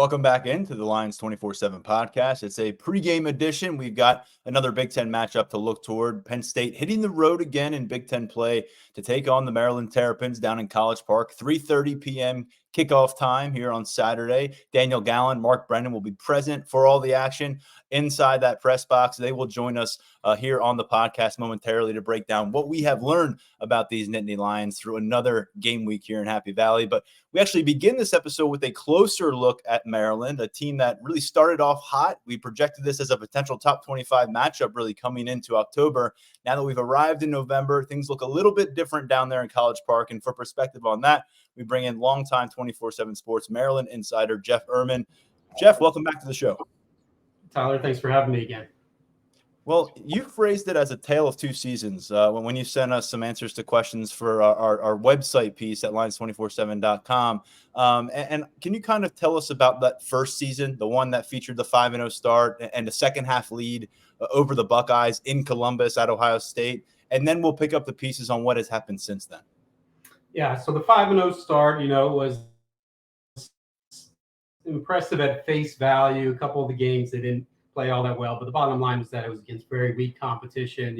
Welcome back into the Lions247 Podcast. It's a pregame edition. We've got another Big Ten matchup to look toward. Penn State hitting the road again in Big Ten play to take on the Maryland Terrapins down in College Park. 3:30 p.m. kickoff time here on Saturday. Daniel Gallen, Mark Brennan will be present for all the action inside that press box. They will join us here on the podcast momentarily to break down what we have learned about these Nittany Lions through another game week here in Happy Valley. But we actually begin this episode with a closer look at Maryland, a team that really started off hot. We projected this as a potential top 25 matchup really coming into October. Now that we've arrived in November, things look a little bit different down there in College Park. And for perspective on that, we bring in longtime 24/7 Sports Maryland insider Jeff Herman. Jeff, welcome back to the show. Tyler, thanks for having me again. Well, you phrased it as a tale of two seasons when you sent us some answers to questions for our website piece at Lions247.com. And can you kind of tell us about that first season, the one that featured the 5-0 start and the second half lead over the Buckeyes in Columbus at Ohio State? And then we'll pick up the pieces on what has happened since then. Yeah, so the 5-0 start, was impressive at face value. A couple of the games they didn't play all that well, but the bottom line was that it was against very weak competition.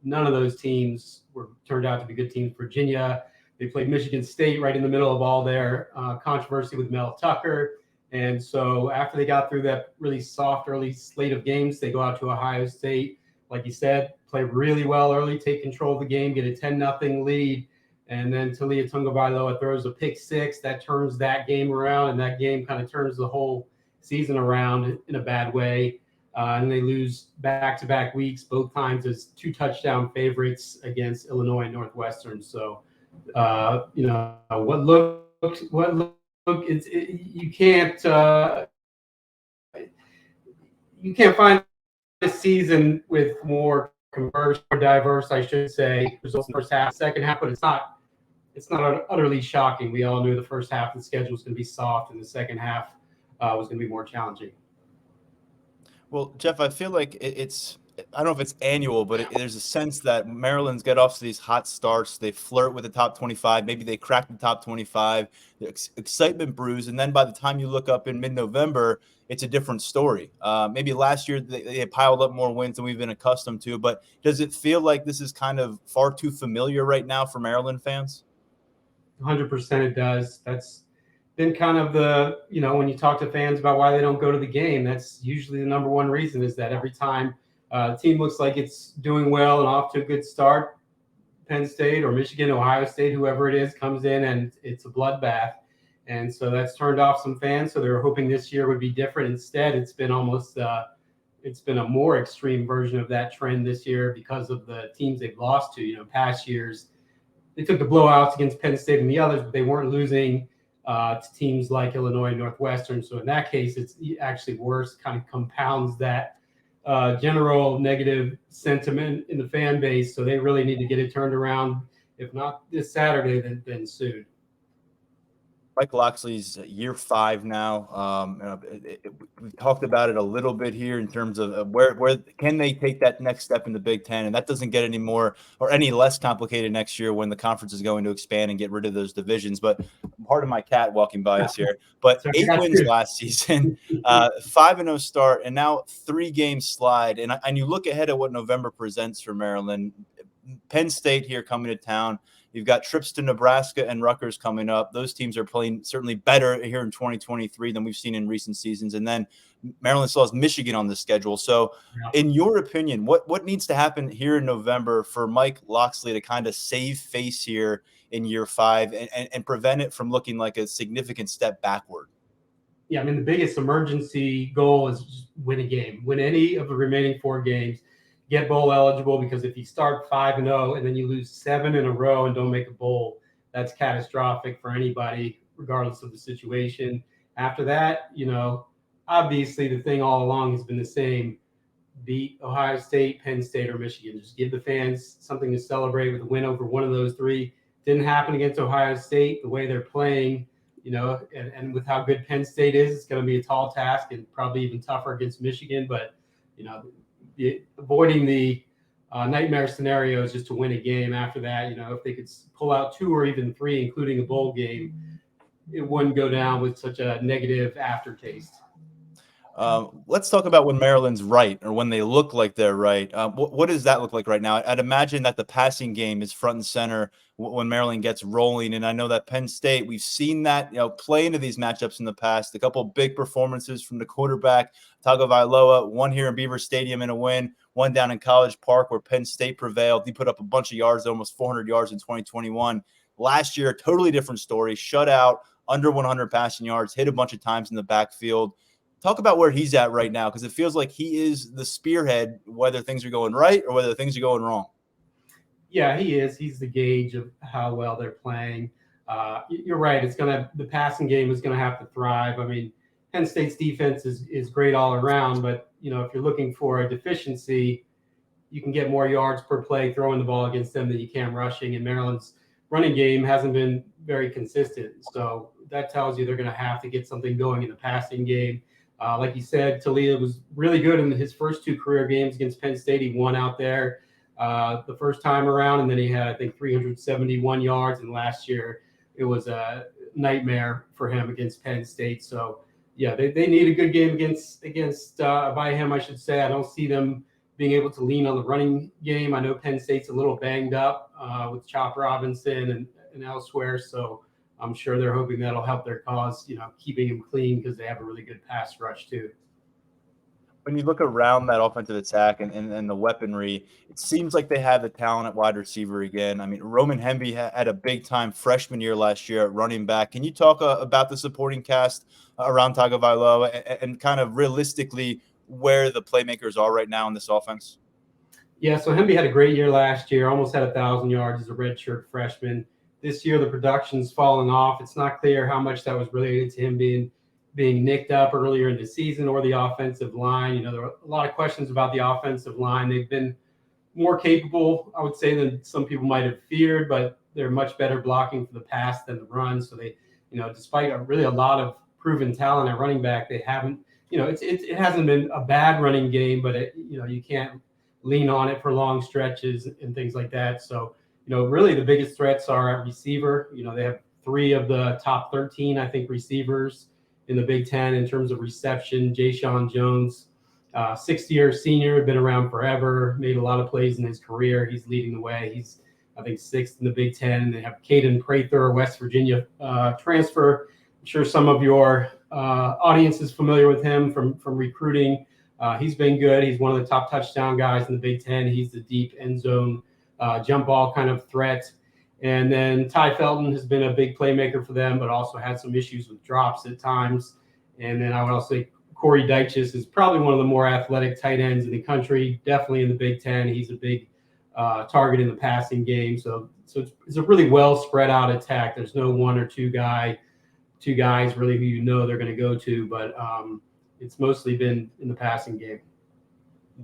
None of those teams turned out to be good teams. Virginia, they played Michigan State right in the middle of all their controversy with Mel Tucker. And so after they got through that really soft early slate of games, they go out to Ohio State, like you said, play really well early, take control of the game, get a 10-0 lead. And then Talia Tungavailoa throws a pick six that turns that game around, and that game kind of turns the whole season around in a bad way. And they lose back-to-back weeks, both times as 2 touchdown favorites against Illinois and Northwestern. So, you can't find a season with more converged or diverse, I should say, results in the first half, second half, but it's not utterly shocking. We all knew the first half of the schedule was going to be soft, and the second half was going to be more challenging. Well, Jeff, I feel like I don't know if it's annual, but there's a sense that Maryland's get off to these hot starts. They flirt with the top 25. Maybe they crack the top 25. The excitement brews. And then by the time you look up in mid-November, it's a different story. Maybe last year they piled up more wins than we've been accustomed to. But does it feel like this is kind of far too familiar right now for Maryland fans? 100% it does. That's been kind of when you talk to fans about why they don't go to the game, that's usually the number one reason, is that every time the team looks like it's doing well and off to a good start, Penn State or Michigan, Ohio State, whoever it is, comes in and it's a bloodbath. And so that's turned off some fans. So they were hoping this year would be different. Instead, it's been it's been a more extreme version of that trend this year because of the teams they've lost to. Past years, they took the blowouts against Penn State and the others, but they weren't losing to teams like Illinois and Northwestern. So in that case, it's actually worse, kind of compounds that general negative sentiment in the fan base. So they really need to get it turned around, if not this Saturday, then soon. Mike Locksley's year 5 now. We've talked about it a little bit here in terms of where can they take that next step in the Big Ten, and that doesn't get any more or any less complicated next year when the conference is going to expand and get rid of those divisions. But part of my cat walking by us here. But 8 wins last season, 5-0 start, and now 3-game slide. And you look ahead at what November presents for Maryland. Penn State here coming to town. You've got trips to Nebraska and Rutgers coming up. Those teams are playing certainly better here in 2023 than we've seen in recent seasons. And then Maryland still has Michigan on the schedule. So in your opinion, what needs to happen here in November for Mike Locksley to kind of save face here in year 5 and prevent it from looking like a significant step backward? Yeah, the biggest emergency goal is just win a game. Win any of the remaining 4 games. Get bowl eligible, because if you start 5-0 and then you lose 7 in a row and don't make a bowl, that's catastrophic for anybody, regardless of the situation. After that, obviously the thing all along has been the same: beat Ohio State, Penn State, or Michigan. Just give the fans something to celebrate with a win over one of those 3. Didn't happen against Ohio State. The way they're playing, and with how good Penn State is, it's going to be a tall task, and probably even tougher against Michigan. But avoiding the nightmare scenarios just to win a game. After that, if they could pull out 2 or even 3, including a bowl game, it wouldn't go down with such a negative aftertaste. Let's talk about when Maryland's right, or when they look like they're right. What does that look like right now? I'd imagine that the passing game is front and center when Maryland gets rolling. And I know that Penn State, we've seen that, play into these matchups in the past. A couple of big performances from the quarterback, Tagovailoa, one here in Beaver Stadium in a win, one down in College Park where Penn State prevailed. He put up a bunch of yards, almost 400 yards in 2021. Last year, totally different story, shutout, under 100 passing yards, hit a bunch of times in the backfield. Talk about where he's at right now, because it feels like he is the spearhead, whether things are going right or whether things are going wrong. Yeah, he is. He's the gauge of how well they're playing. You're right. The passing game is going to have to thrive. I mean, Penn State's defense is great all around, but if you're looking for a deficiency, you can get more yards per play throwing the ball against them than you can rushing. And Maryland's running game hasn't been very consistent. So that tells you they're going to have to get something going in the passing game. Like you said, Talia was really good in his first two career games against Penn State. He won out there the first time around, and then he had, I think, 371 yards. And last year, it was a nightmare for him against Penn State. So, yeah, they need a good game against by him, I should say. I don't see them being able to lean on the running game. I know Penn State's a little banged up with Chop Robinson and elsewhere, so I'm sure they're hoping that'll help their cause, keeping him clean, because they have a really good pass rush too. When you look around that offensive attack and the weaponry, it seems like they have the talent at wide receiver again. I mean, Roman Hemby had a big-time freshman year last year at running back. Can you talk about the supporting cast around Tagovailoa and kind of realistically where the playmakers are right now in this offense? Yeah, so Hemby had a great year last year, almost had 1,000 yards as a redshirt freshman. This year, the production's falling off. It's not clear how much that was related to him being nicked up earlier in the season or the offensive line. There were a lot of questions about the offensive line. They've been more capable, I would say, than some people might have feared, but they're much better blocking for the pass than the run. So they, despite really a lot of proven talent at running back, they haven't, it hasn't been a bad running game, but you can't lean on it for long stretches and things like that. So, really the biggest threats are at receiver. They have 3 of the top 13, I think, receivers in the Big Ten in terms of reception. Jayshon Jones, 6th-year senior, been around forever, made a lot of plays in his career. He's leading the way. He's, I think, 6th in the Big Ten. And they have Caden Prather, a West Virginia transfer. I'm sure some of your audience is familiar with him from recruiting. He's been good. He's one of the top touchdown guys in the Big Ten. He's the deep end zone jump ball kind of threat. And then Ty Felton has been a big playmaker for them, but also had some issues with drops at times. And then I would also say Corey Dyches is probably one of the more athletic tight ends in the country, definitely in the Big Ten. He's a big target in the passing game. So it's a really well spread out attack. There's no one or two guys really who they're going to go to, but it's mostly been in the passing game.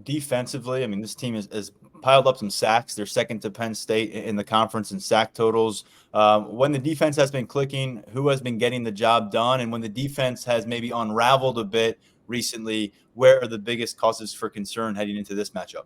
Defensively, I mean, this team has piled up some sacks. They're second to Penn State in the conference in sack totals. When the defense has been clicking, who has been getting the job done? And when the defense has maybe unraveled a bit recently, where are the biggest causes for concern heading into this matchup?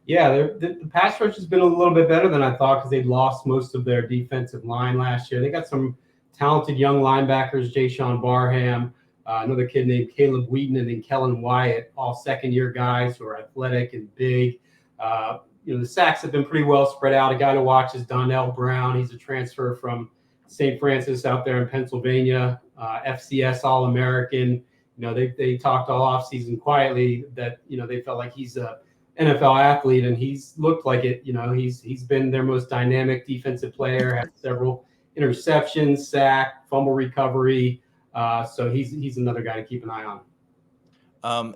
Yeah, the pass rush has been a little bit better than I thought, because they'd lost most of their defensive line last year. They got some talented young linebackers, Jayshon Barham, another kid named Caleb Wheaton, and then Kellen Wyatt, all second-year guys who are athletic and big. The sacks have been pretty well spread out. A guy to watch is Donnell Brown. He's a transfer from St. Francis out there in Pennsylvania, FCS All-American. They talked all offseason quietly that, they felt like he's a NFL athlete, and he's looked like it. He's been their most dynamic defensive player, had several interceptions, sack, fumble recovery. So he's another guy to keep an eye on.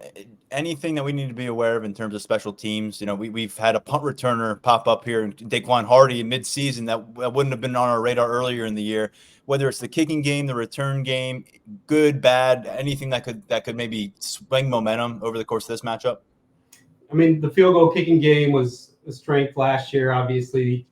Anything that we need to be aware of in terms of special teams? We've had a punt returner pop up here, Daquan Hardy, in mid-season that wouldn't have been on our radar earlier in the year. Whether it's the kicking game, the return game, good, bad, anything that could maybe swing momentum over the course of this matchup. I mean, the field goal kicking game was a strength last year, obviously.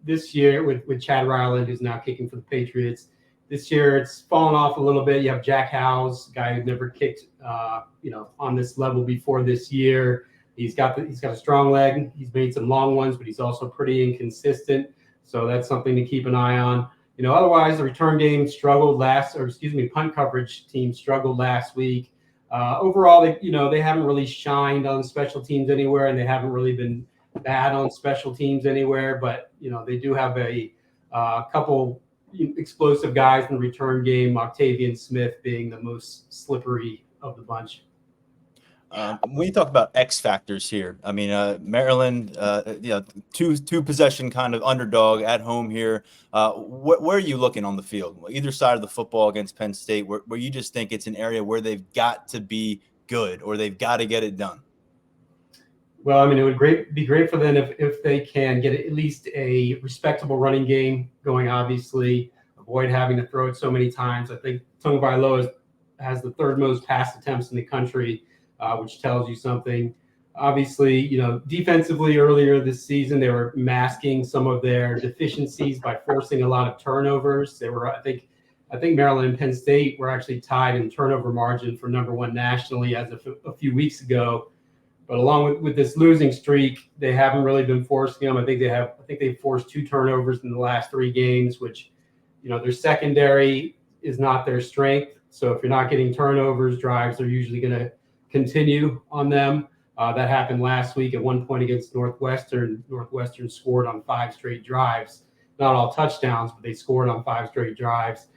This year with Chad Ryland, who's now kicking for the Patriots. This year, it's fallen off a little bit. You have Jack Howes, guy who never kicked, on this level before this year. He's got a strong leg. He's made some long ones, but he's also pretty inconsistent. So that's something to keep an eye on. Otherwise the return game struggled punt coverage team struggled last week. Overall, they haven't really shined on special teams anywhere, and they haven't really been bad on special teams anywhere. But they do have a couple explosive guys in the return game. Octavian Smith being the most slippery of the bunch. When you talk about X factors here, I mean, Maryland, two possession kind of underdog at home here. Where are you looking on the field? Either side of the football against Penn State, where you just think it's an area where they've got to be good or they've got to get it done? Well, I mean, it would be great for them if they can get at least a respectable running game going, obviously, avoid having to throw it so many times. I think Tagovailoa has the third most pass attempts in the country, which tells you something. Obviously, defensively earlier this season, they were masking some of their deficiencies by forcing a lot of turnovers. They were, I think Maryland and Penn State were actually tied in turnover margin for number one nationally as of a few weeks ago. But along with this losing streak, they haven't really been forcing them. I think they've forced 2 turnovers in the last 3 games, which, their secondary is not their strength. So if you're not getting turnovers, drives are usually going to continue on them. That happened last week at one point against Northwestern. Northwestern scored on 5 straight drives, not all touchdowns, but they scored on 5 straight drives,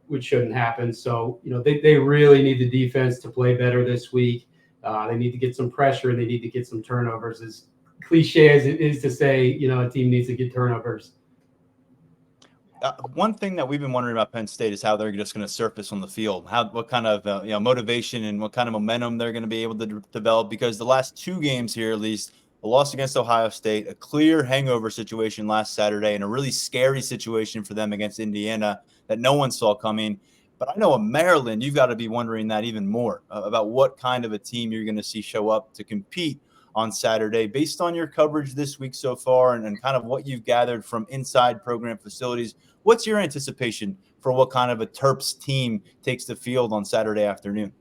which shouldn't happen. So, they really need the defense to play better this week. They need to get some pressure and they need to get some turnovers. As cliche as it is to say, a team needs to get turnovers. One thing that we've been wondering about Penn State is how they're just going to surface on the field. What kind of motivation and what kind of momentum they're going to be able to develop, because the last 2 games here, at least, a loss against Ohio State, a clear hangover situation last Saturday, and a really scary situation for them against Indiana that no one saw coming. But I know in Maryland, you've got to be wondering that even more about what kind of a team you're going to see show up to compete on Saturday, based on your coverage this week so far and kind of what you've gathered from inside program facilities. What's your anticipation for what kind of a Terps team takes the field on Saturday afternoon?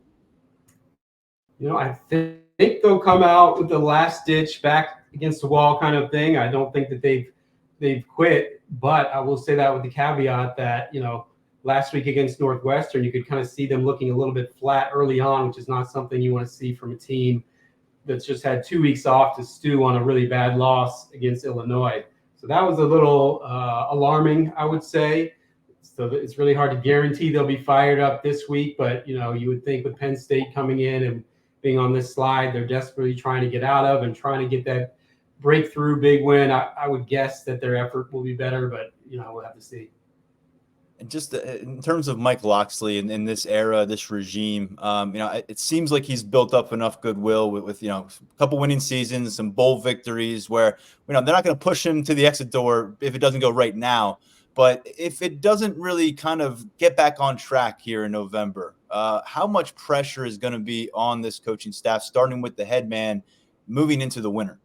I think they'll come out with the last ditch back against the wall kind of thing. I don't think that they've quit, but I will say that with the caveat that, last week against Northwestern, you could kind of see them looking a little bit flat early on, which is not something you want to see from a team that's just had 2 weeks off to stew on a really bad loss against Illinois. So that was a little alarming, I would say. So it's really hard to guarantee they'll be fired up this week, but you would think with Penn State coming in and being on this slide, they're desperately trying to get out of and trying to get that breakthrough big win. I would guess that their effort will be better, but we'll have to see. And just in terms of Mike Locksley in this era, this regime, it seems like he's built up enough goodwill with a couple winning seasons, some bowl victories where, they're not going to push him to the exit door if it doesn't go right now. But if it doesn't really kind of get back on track here in November, how much pressure is going to be on this coaching staff, starting with the head man, moving into the winter?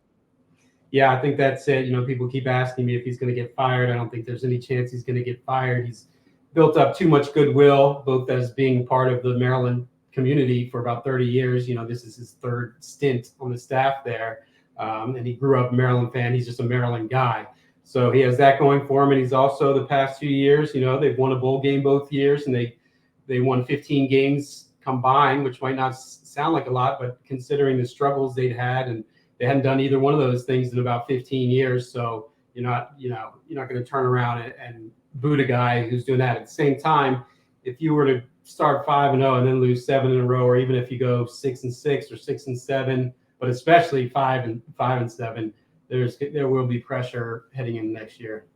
Yeah, I think that's it. People keep asking me if he's going to get fired. I don't think there's any chance he's going to get fired. He's built up too much goodwill, both as being part of the Maryland community for about 30 years. This is his 3rd stint on the staff there. And he grew up a Maryland fan. He's just a Maryland guy. So he has that going for him. And he's also, the past 2 years, they've won a bowl game both years, and they won 15 games combined, which might not sound like a lot, but considering the struggles they'd had, and they hadn't done either one of those things in about 15 years. So you're not going to turn around and boot a guy who's doing that. At the same time, if you were to start 5-0 and then lose 7 in a row, or even if you go 6-6 or 6-7, but especially 5-7, there will be pressure heading into next year.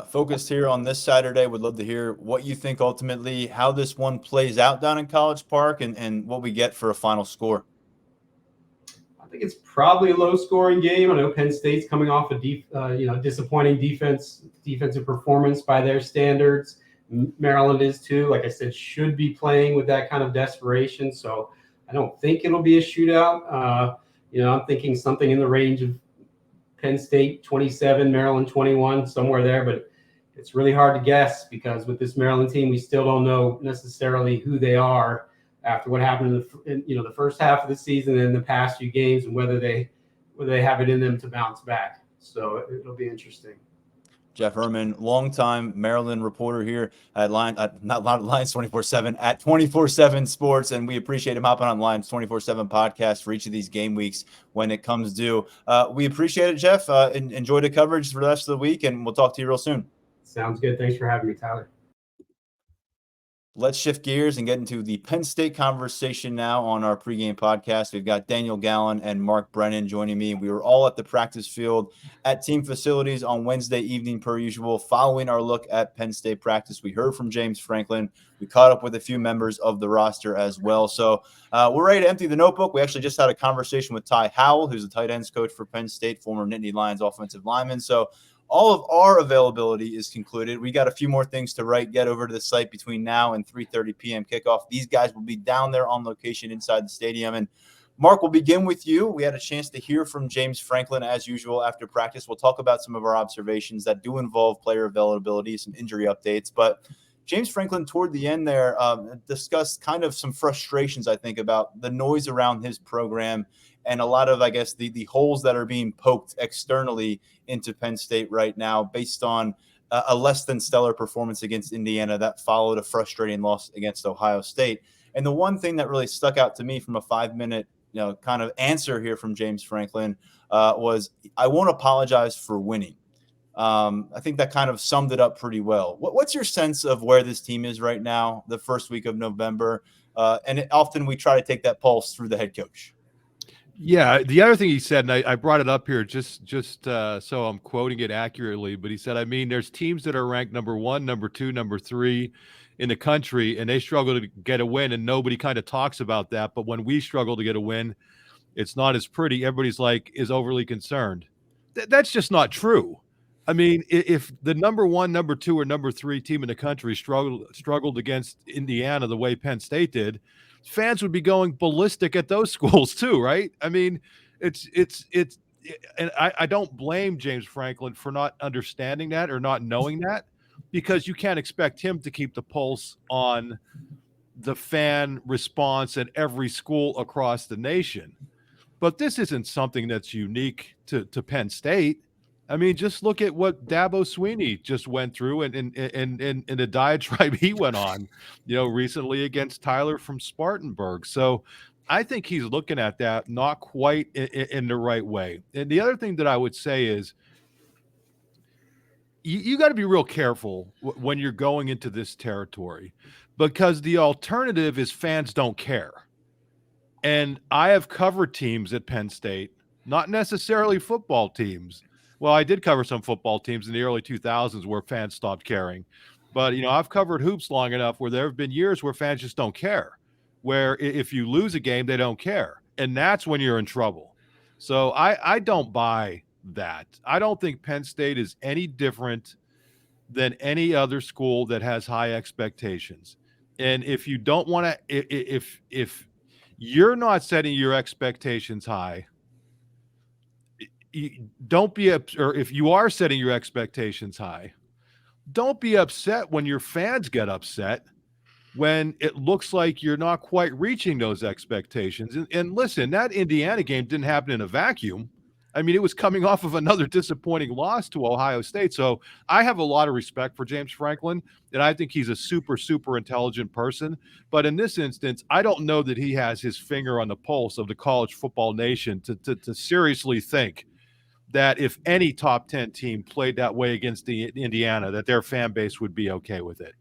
Focused here on this Saturday, would love to hear what you think ultimately, how this one plays out down in College Park, and what we get for a final score. I think it's probably a low-scoring game. I know Penn State's coming off a disappointing defensive performance by their standards. Maryland is too. Like I said, should be playing with that kind of desperation. So I don't think it'll be a shootout. I'm thinking something in the range of Penn State 27, Maryland 21, somewhere there. But it's really hard to guess, because with this Maryland team, we still don't know necessarily who they are after what happened in the first half of the season and the past few games, and whether they have it in them to bounce back. So it'll be interesting. Jeff Herman, longtime Maryland reporter here at not Lions247, at 247 Sports, and we appreciate him hopping on Lions247 Podcast for each of these game weeks when it comes due. We appreciate it, Jeff. Enjoy the coverage for the rest of the week, and we'll talk to you real soon. Sounds good. Thanks for having me, Tyler. Let's shift gears and get into the Penn State conversation now on our pregame podcast. We've got Daniel Gallen and Mark Brennan joining me. We were all at the practice field at team facilities on Wednesday evening, per usual. Following our look at Penn State practice, we heard from James Franklin. We caught up with a few members of the roster as well. So we're ready to empty the notebook. We actually just had a conversation with Ty Howell, who's the tight ends coach for Penn State, former Nittany Lions offensive lineman. So all of our availability is concluded. We got a few more things to write. Get over to the site between now and 3:30 p.m. kickoff. These guys will be down there on location inside the stadium. And Mark, we'll begin with you. We had a chance to hear from James Franklin as usual after practice. We'll talk about some of our observations that do involve player availability, some injury updates. But James Franklin, toward the end there, discussed kind of some frustrations, I think, about the noise around his program and a lot of, I guess, the holes that are being poked externally into Penn State right now based on a less than stellar performance against Indiana that followed a frustrating loss against Ohio State. And the one thing that really stuck out to me from a 5-minute, kind of answer here from James Franklin was, I won't apologize for winning. I think that kind of summed it up pretty well. What's your sense of where this team is right now, the first week of November? And often we try to take that pulse through the head coach. Yeah, the other thing he said, and I brought it up here just so I'm quoting it accurately, but he said, I mean, there's teams that are ranked number 1, number 2, number 3 in the country, and they struggle to get a win, and nobody kind of talks about that. But when we struggle to get a win, it's not as pretty. Everybody's is overly concerned. That's just not true. I mean, if the number 1, number 2, or number 3 team in the country struggled against Indiana the way Penn State did, fans would be going ballistic at those schools too, right? I mean, it's and I don't blame James Franklin for not understanding that or not knowing that, because you can't expect him to keep the pulse on the fan response at every school across the nation. But this isn't something that's unique to Penn State. I mean, just look at what Dabo Swinney just went through and the diatribe he went on, recently against Tyler from Spartanburg. So I think he's looking at that not quite in the right way. And the other thing that I would say is you got to be real careful when you're going into this territory, because the alternative is fans don't care. And I have covered teams at Penn State, not necessarily football teams. Well, I did cover some football teams in the early 2000s where fans stopped caring. But, I've covered hoops long enough where there have been years where fans just don't care, where if you lose a game, they don't care. And that's when you're in trouble. So I don't buy that. I don't think Penn State is any different than any other school that has high expectations. And if you don't want to, if you're not setting your expectations high, don't be or if you are setting your expectations high, don't be upset when your fans get upset when it looks like you're not quite reaching those expectations. And listen, that Indiana game didn't happen in a vacuum. I mean, it was coming off of another disappointing loss to Ohio State. So I have a lot of respect for James Franklin, and I think he's a super, super intelligent person. But in this instance, I don't know that he has his finger on the pulse of the college football nation to seriously think that if any top 10 team played that way against the Indiana, that their fan base would be okay with it.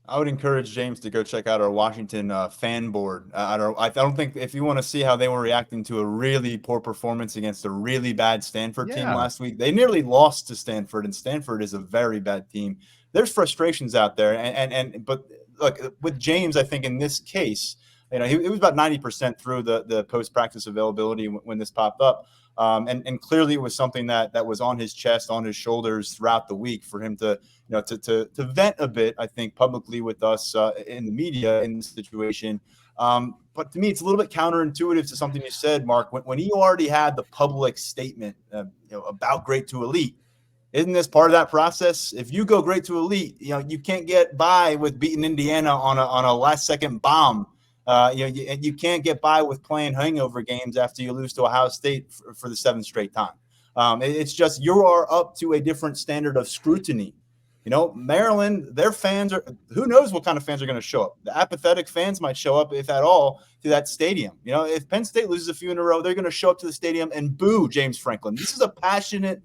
I would encourage James to go check out our Washington fan board. I don't think, if you want to see how they were reacting to a really poor performance against a really bad Stanford team last week, they nearly lost to Stanford, and Stanford is a very bad team. There's frustrations out there, but look, with James, I think in this case, he was about 90% through the post-practice availability when this popped up. And clearly it was something that was on his chest, on his shoulders throughout the week for him to vent a bit, I think, publicly with us in the media in this situation. But to me, it's a little bit counterintuitive to something you said, Mark, when he already had the public statement about great to elite. Isn't this part of that process? If you go great to elite, you can't get by with beating Indiana on a last second bomb. You can't get by with playing hangover games after you lose to Ohio State for the 7th straight time. It's just you are up to a different standard of scrutiny. Maryland, their fans are, who knows what kind of fans are going to show up. The apathetic fans might show up, if at all, to that stadium. If Penn State loses a few in a row, they're going to show up to the stadium and boo James Franklin. This is a passionate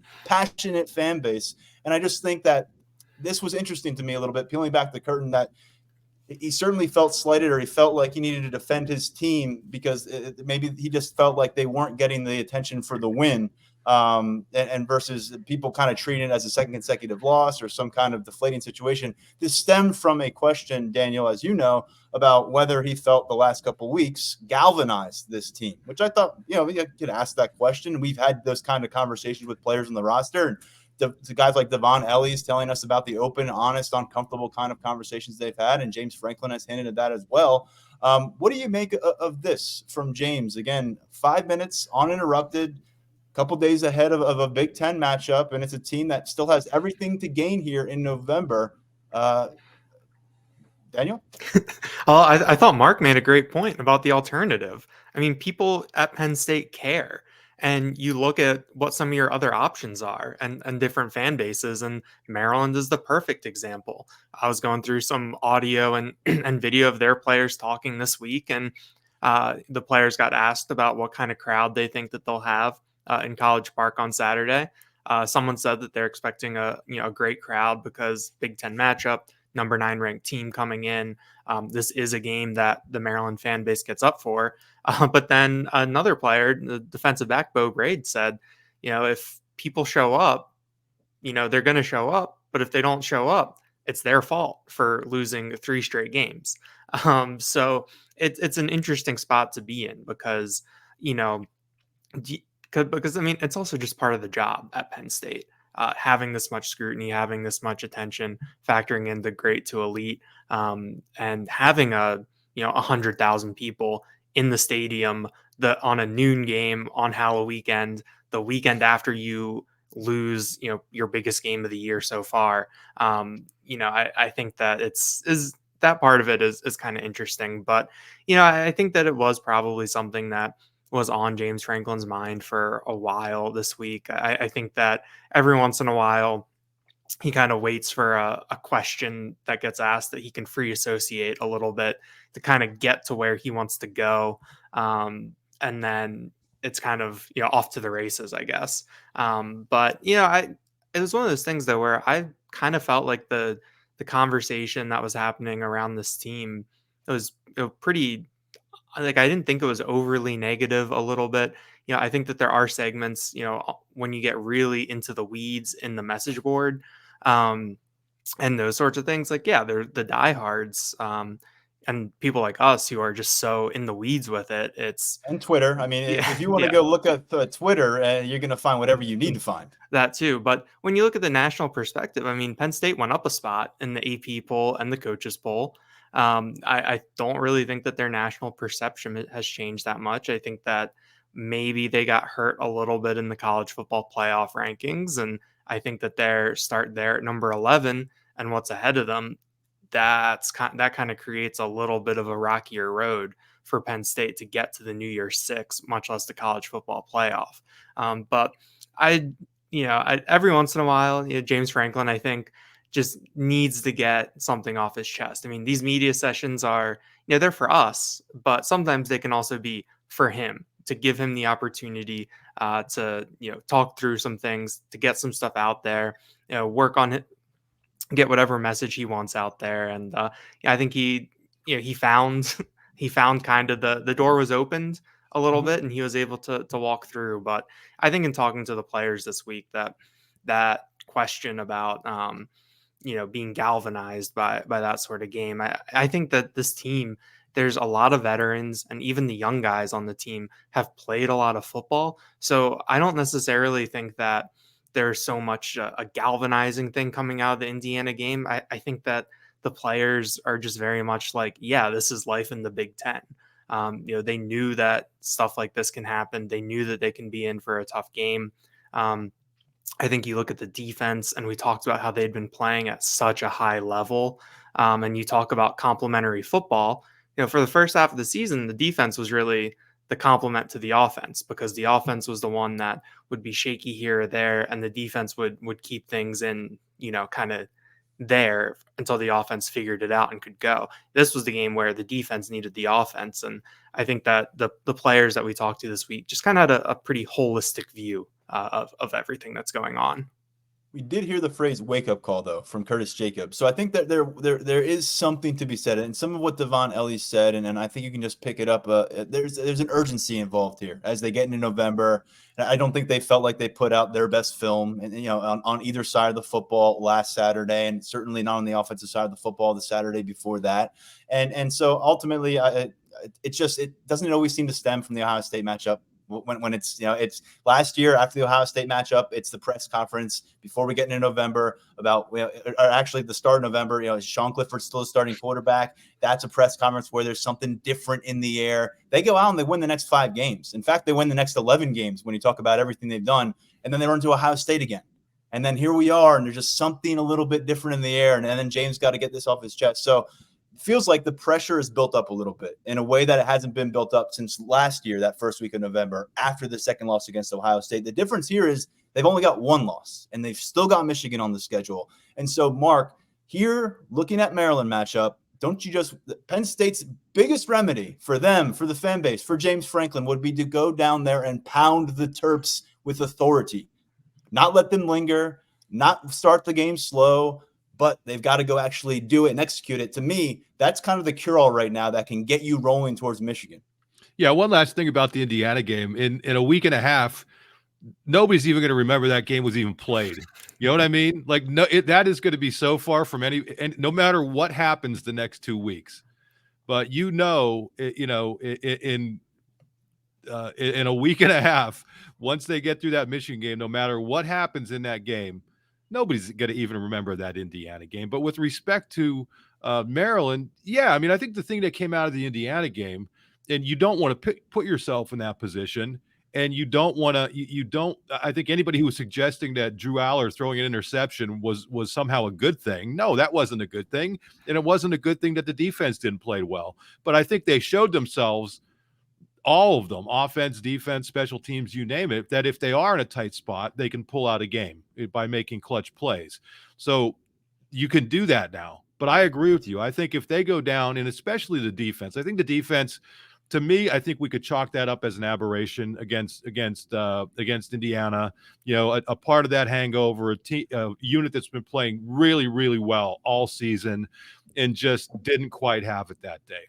fan base. And I just think that this was interesting to me a little bit, peeling back the curtain, that he certainly felt slighted, or he felt like he needed to defend his team because maybe he just felt like they weren't getting the attention for the win. And versus people kind of treating it as a second consecutive loss or some kind of deflating situation. This stemmed from a question, Daniel, as you know, about whether he felt the last couple of weeks galvanized this team, which I thought, we could ask that question. We've had those kind of conversations with players on the roster, and the guys like Devon Ellie's telling us about the open, honest, uncomfortable kind of conversations they've had, and James Franklin has hinted at that as well. What do you make of this from James? Again, 5 minutes uninterrupted, couple days ahead of a Big Ten matchup, and it's a team that still has everything to gain here in November. Daniel? Well, I thought Mark made a great point about the alternative. I mean, people at Penn State care, and you look at what some of your other options are and different fan bases, and Maryland is the perfect example. I was going through some audio and, and video of their players talking this week, and the players got asked about what kind of crowd they think that they'll have in College Park on Saturday. Someone said that they're expecting a great crowd because Big Ten matchup, number 9 ranked team coming in. This is a game that the Maryland fan base gets up for. But then another player, the defensive back Bo Grade, said, if people show up, they're going to show up. But if they don't show up, it's their fault for losing 3 straight games. So it's an interesting spot to be in because, because I mean, it's also just part of the job at Penn State, having this much scrutiny, having this much attention, factoring in the great to elite, and having 100,000 people in the stadium on a noon game on Halloween weekend, the weekend after you lose, your biggest game of the year so far. I think that is that part of it is kind of interesting, but I think that it was probably something that was on James Franklin's mind for a while this week. I think that every once in a while, he kind of waits for a question that gets asked that he can free associate a little bit to kind of get to where he wants to go. And then it's kind of, off to the races, I guess. But, it was one of those things though, where I kind of felt like the conversation that was happening around this team, it was pretty, I didn't think it was overly negative a little bit. I think that there are segments, when you get really into the weeds in the message board, and those sorts of things, they're the diehards, and people like us who are just so in the weeds with it. And Twitter. I mean, if you want to go look at Twitter, you're going to find whatever you need to find. That too. But when you look at the national perspective, I mean, Penn State went up a spot in the AP poll and the coaches poll. I don't really think that their national perception has changed that much. I think that maybe they got hurt a little bit in the college football playoff rankings. And I think that their start there at number 11 and what's ahead of them, that kind of creates a little bit of a rockier road for Penn State to get to the New Year's Six, much less the college football playoff. But every once in a while, James Franklin, I think, just needs to get something off his chest. I mean, these media sessions are, they're for us, but sometimes they can also be for him, to give him the opportunity to, talk through some things, to get some stuff out there, work on it, get whatever message he wants out there. And I think he found kind of the door was opened a little bit, and he was able to walk through. But I think in talking to the players this week, that question about, being galvanized by that sort of game. I think that this team, there's a lot of veterans, and even the young guys on the team have played a lot of football. So I don't necessarily think that there's so much a galvanizing thing coming out of the Indiana game. I think that the players are just very much like, yeah, this is life in the Big Ten. They knew that stuff like this can happen. They knew that they can be in for a tough game. I think you look at the defense, and we talked about how they'd been playing at such a high level. And you talk about complementary football. For the first half of the season, the defense was really the complement to the offense, because the offense was the one that would be shaky here or there, and the defense would keep things in, kind of there until the offense figured it out and could go. This was the game where the defense needed the offense, and I think that the players that we talked to this week just kind of had a pretty holistic view of everything that's going on. We did hear the phrase "wake up call" though from Curtis Jacobs, so I think that there is something to be said, and some of what Devon Ellie said, and I think you can just pick it up. There's an urgency involved here as they get into November. And I don't think they felt like they put out their best film, and on either side of the football last Saturday, and certainly not on the offensive side of the football the Saturday before that. And so ultimately, it doesn't always seem to stem from the Ohio State matchup. When it's last year after the Ohio State matchup, it's the press conference before we get into November about, or actually the start of November, is Sean Clifford still a starting quarterback? That's a press conference where there's something different in the air. They go out and they win the next 5 games. In fact, they win the next 11 games when you talk about everything they've done, and then they run to Ohio State again. And then here we are, and there's just something a little bit different in the air. And then James got to get this off his chest. So feels like the pressure is built up a little bit in a way that it hasn't been built up since last year, that first week of November, after the second loss against Ohio State. The difference here is they've only got 1 loss, and they've still got Michigan on the schedule. And so, Mark, here, looking at Maryland matchup, Penn State's biggest remedy for them, for the fan base, for James Franklin, would be to go down there and pound the Terps with authority. Not let them linger, not start the game slow, but they've got to go actually do it and execute it. To me, that's kind of the cure-all right now that can get you rolling towards Michigan. Yeah, one last thing about the Indiana game. In a week and a half, nobody's even going to remember that game was even played. You know what I mean? Like, that is going to be so far from and no matter what happens the next 2 weeks. But in a week and a half, once they get through that Michigan game, no matter what happens in that game, nobody's going to even remember that Indiana game. But with respect to Maryland, yeah, I mean, I think the thing that came out of the Indiana game, and you don't want to put yourself in that position, and you don't want to, I think anybody who was suggesting that Drew Aller throwing an interception was somehow a good thing. No, that wasn't a good thing. And it wasn't a good thing that the defense didn't play well. But I think they showed themselves, all of them, offense, defense, special teams, you name it, that if they are in a tight spot, they can pull out a game by making clutch plays. So you can do that now. But I agree with you. I think if they go down, and especially the defense, I think the defense, to me, I think we could chalk that up as an aberration against Indiana. A part of that hangover, a unit that's been playing really, really well all season and just didn't quite have it that day.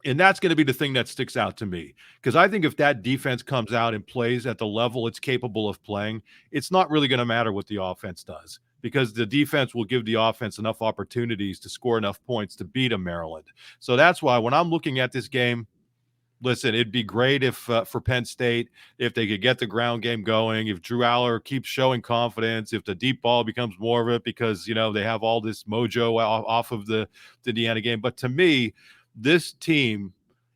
And that's going to be the thing that sticks out to me, because I think if that defense comes out and plays at the level it's capable of playing, it's not really going to matter what the offense does, because the defense will give the offense enough opportunities to score enough points to beat a Maryland. So that's why when I'm looking at this game, listen, it'd be great if for Penn State, if they could get the ground game going, if Drew Aller keeps showing confidence, if the deep ball becomes more of it, because, they have all this mojo off of the Indiana game. But to me, this team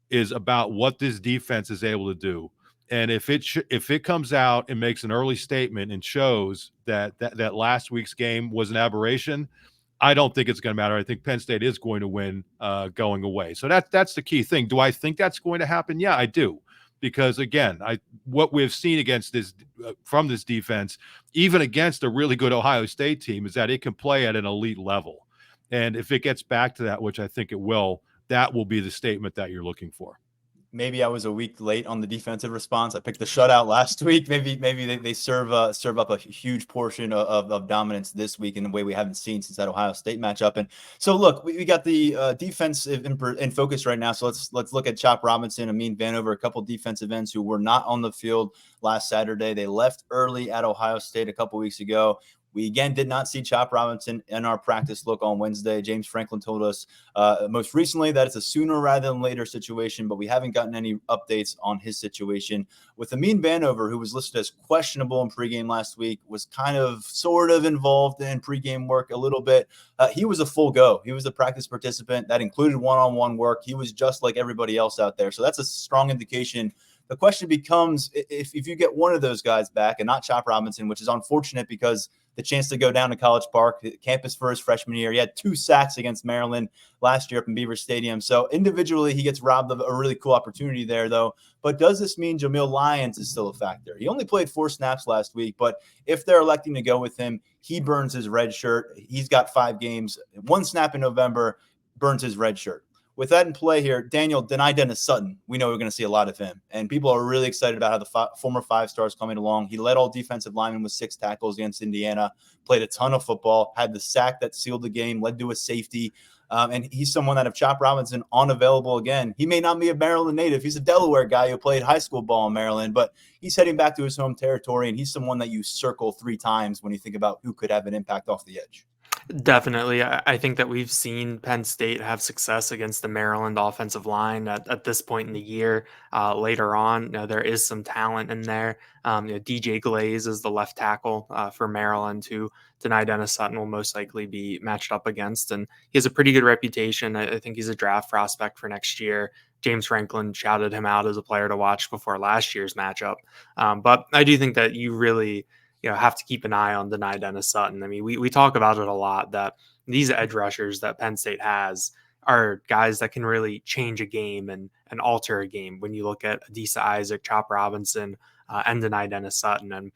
is about what this defense is able to do. And if it comes out and makes an early statement and shows that last week's game was an aberration, I don't think it's going to matter. I think Penn State is going to win going away. So that's the key thing. Do I think that's going to happen? Yeah, I do. Because again, what we've seen against this from this defense, even against a really good Ohio State team, is that it can play at an elite level. And if it gets back to that, which I think it will, that will be the statement that you're looking for. Maybe I was a week late on the defensive response. I picked the shutout last week. Maybe they serve up a huge portion of dominance this week in a way we haven't seen since that Ohio State matchup. And so, look, we got the defense in focus right now. So let's look at Chop Robinson, Amin Vanover, a couple defensive ends who were not on the field last Saturday. They left early at Ohio State a couple weeks ago. We, again, did not see Chop Robinson in our practice look on Wednesday. James Franklin told us most recently that it's a sooner rather than later situation, but we haven't gotten any updates on his situation. With Amin Vanover, who was listed as questionable in pregame last week, was kind of sort of involved in pregame work a little bit. He was a full go. He was a practice participant. That included one-on-one work. He was just like everybody else out there. So that's a strong indication The question becomes if you get one of those guys back and not Chop Robinson, which is unfortunate because the chance to go down to College Park, campus for his freshman year. He had 2 sacks against Maryland last year up in Beaver Stadium. So individually, he gets robbed of a really cool opportunity there, though. But does this mean Jamil Lyons is still a factor? He only played 4 snaps last week, but if they're electing to go with him, he burns his red shirt. He's got 5 games, 1 snap in November, burns his red shirt. With that in play here, Daniel, deny Dennis Sutton. We know we're going to see a lot of him. And people are really excited about how the former 5-stars coming along. He led all defensive linemen with 6 tackles against Indiana, played a ton of football, had the sack that sealed the game, led to a safety. And he's someone that if Chop Robinson unavailable again, he may not be a Maryland native. He's a Delaware guy who played high school ball in Maryland, but he's heading back to his home territory, and he's someone that you circle 3 times when you think about who could have an impact off the edge. Definitely. I think that we've seen Penn State have success against the Maryland offensive line at this point in the year. Later on, there is some talent in there. DJ Glaze is the left tackle for Maryland, who Dani Dennis Sutton will most likely be matched up against. And he has a pretty good reputation. I think he's a draft prospect for next year. James Franklin shouted him out as a player to watch before last year's matchup. But I do think that you really have to keep an eye on Dani Dennis Sutton. I mean, we talk about it a lot that these edge rushers that Penn State has are guys that can really change a game and alter a game. When you look at Adisa Isaac, Chop Robinson, and Dani Dennis Sutton. And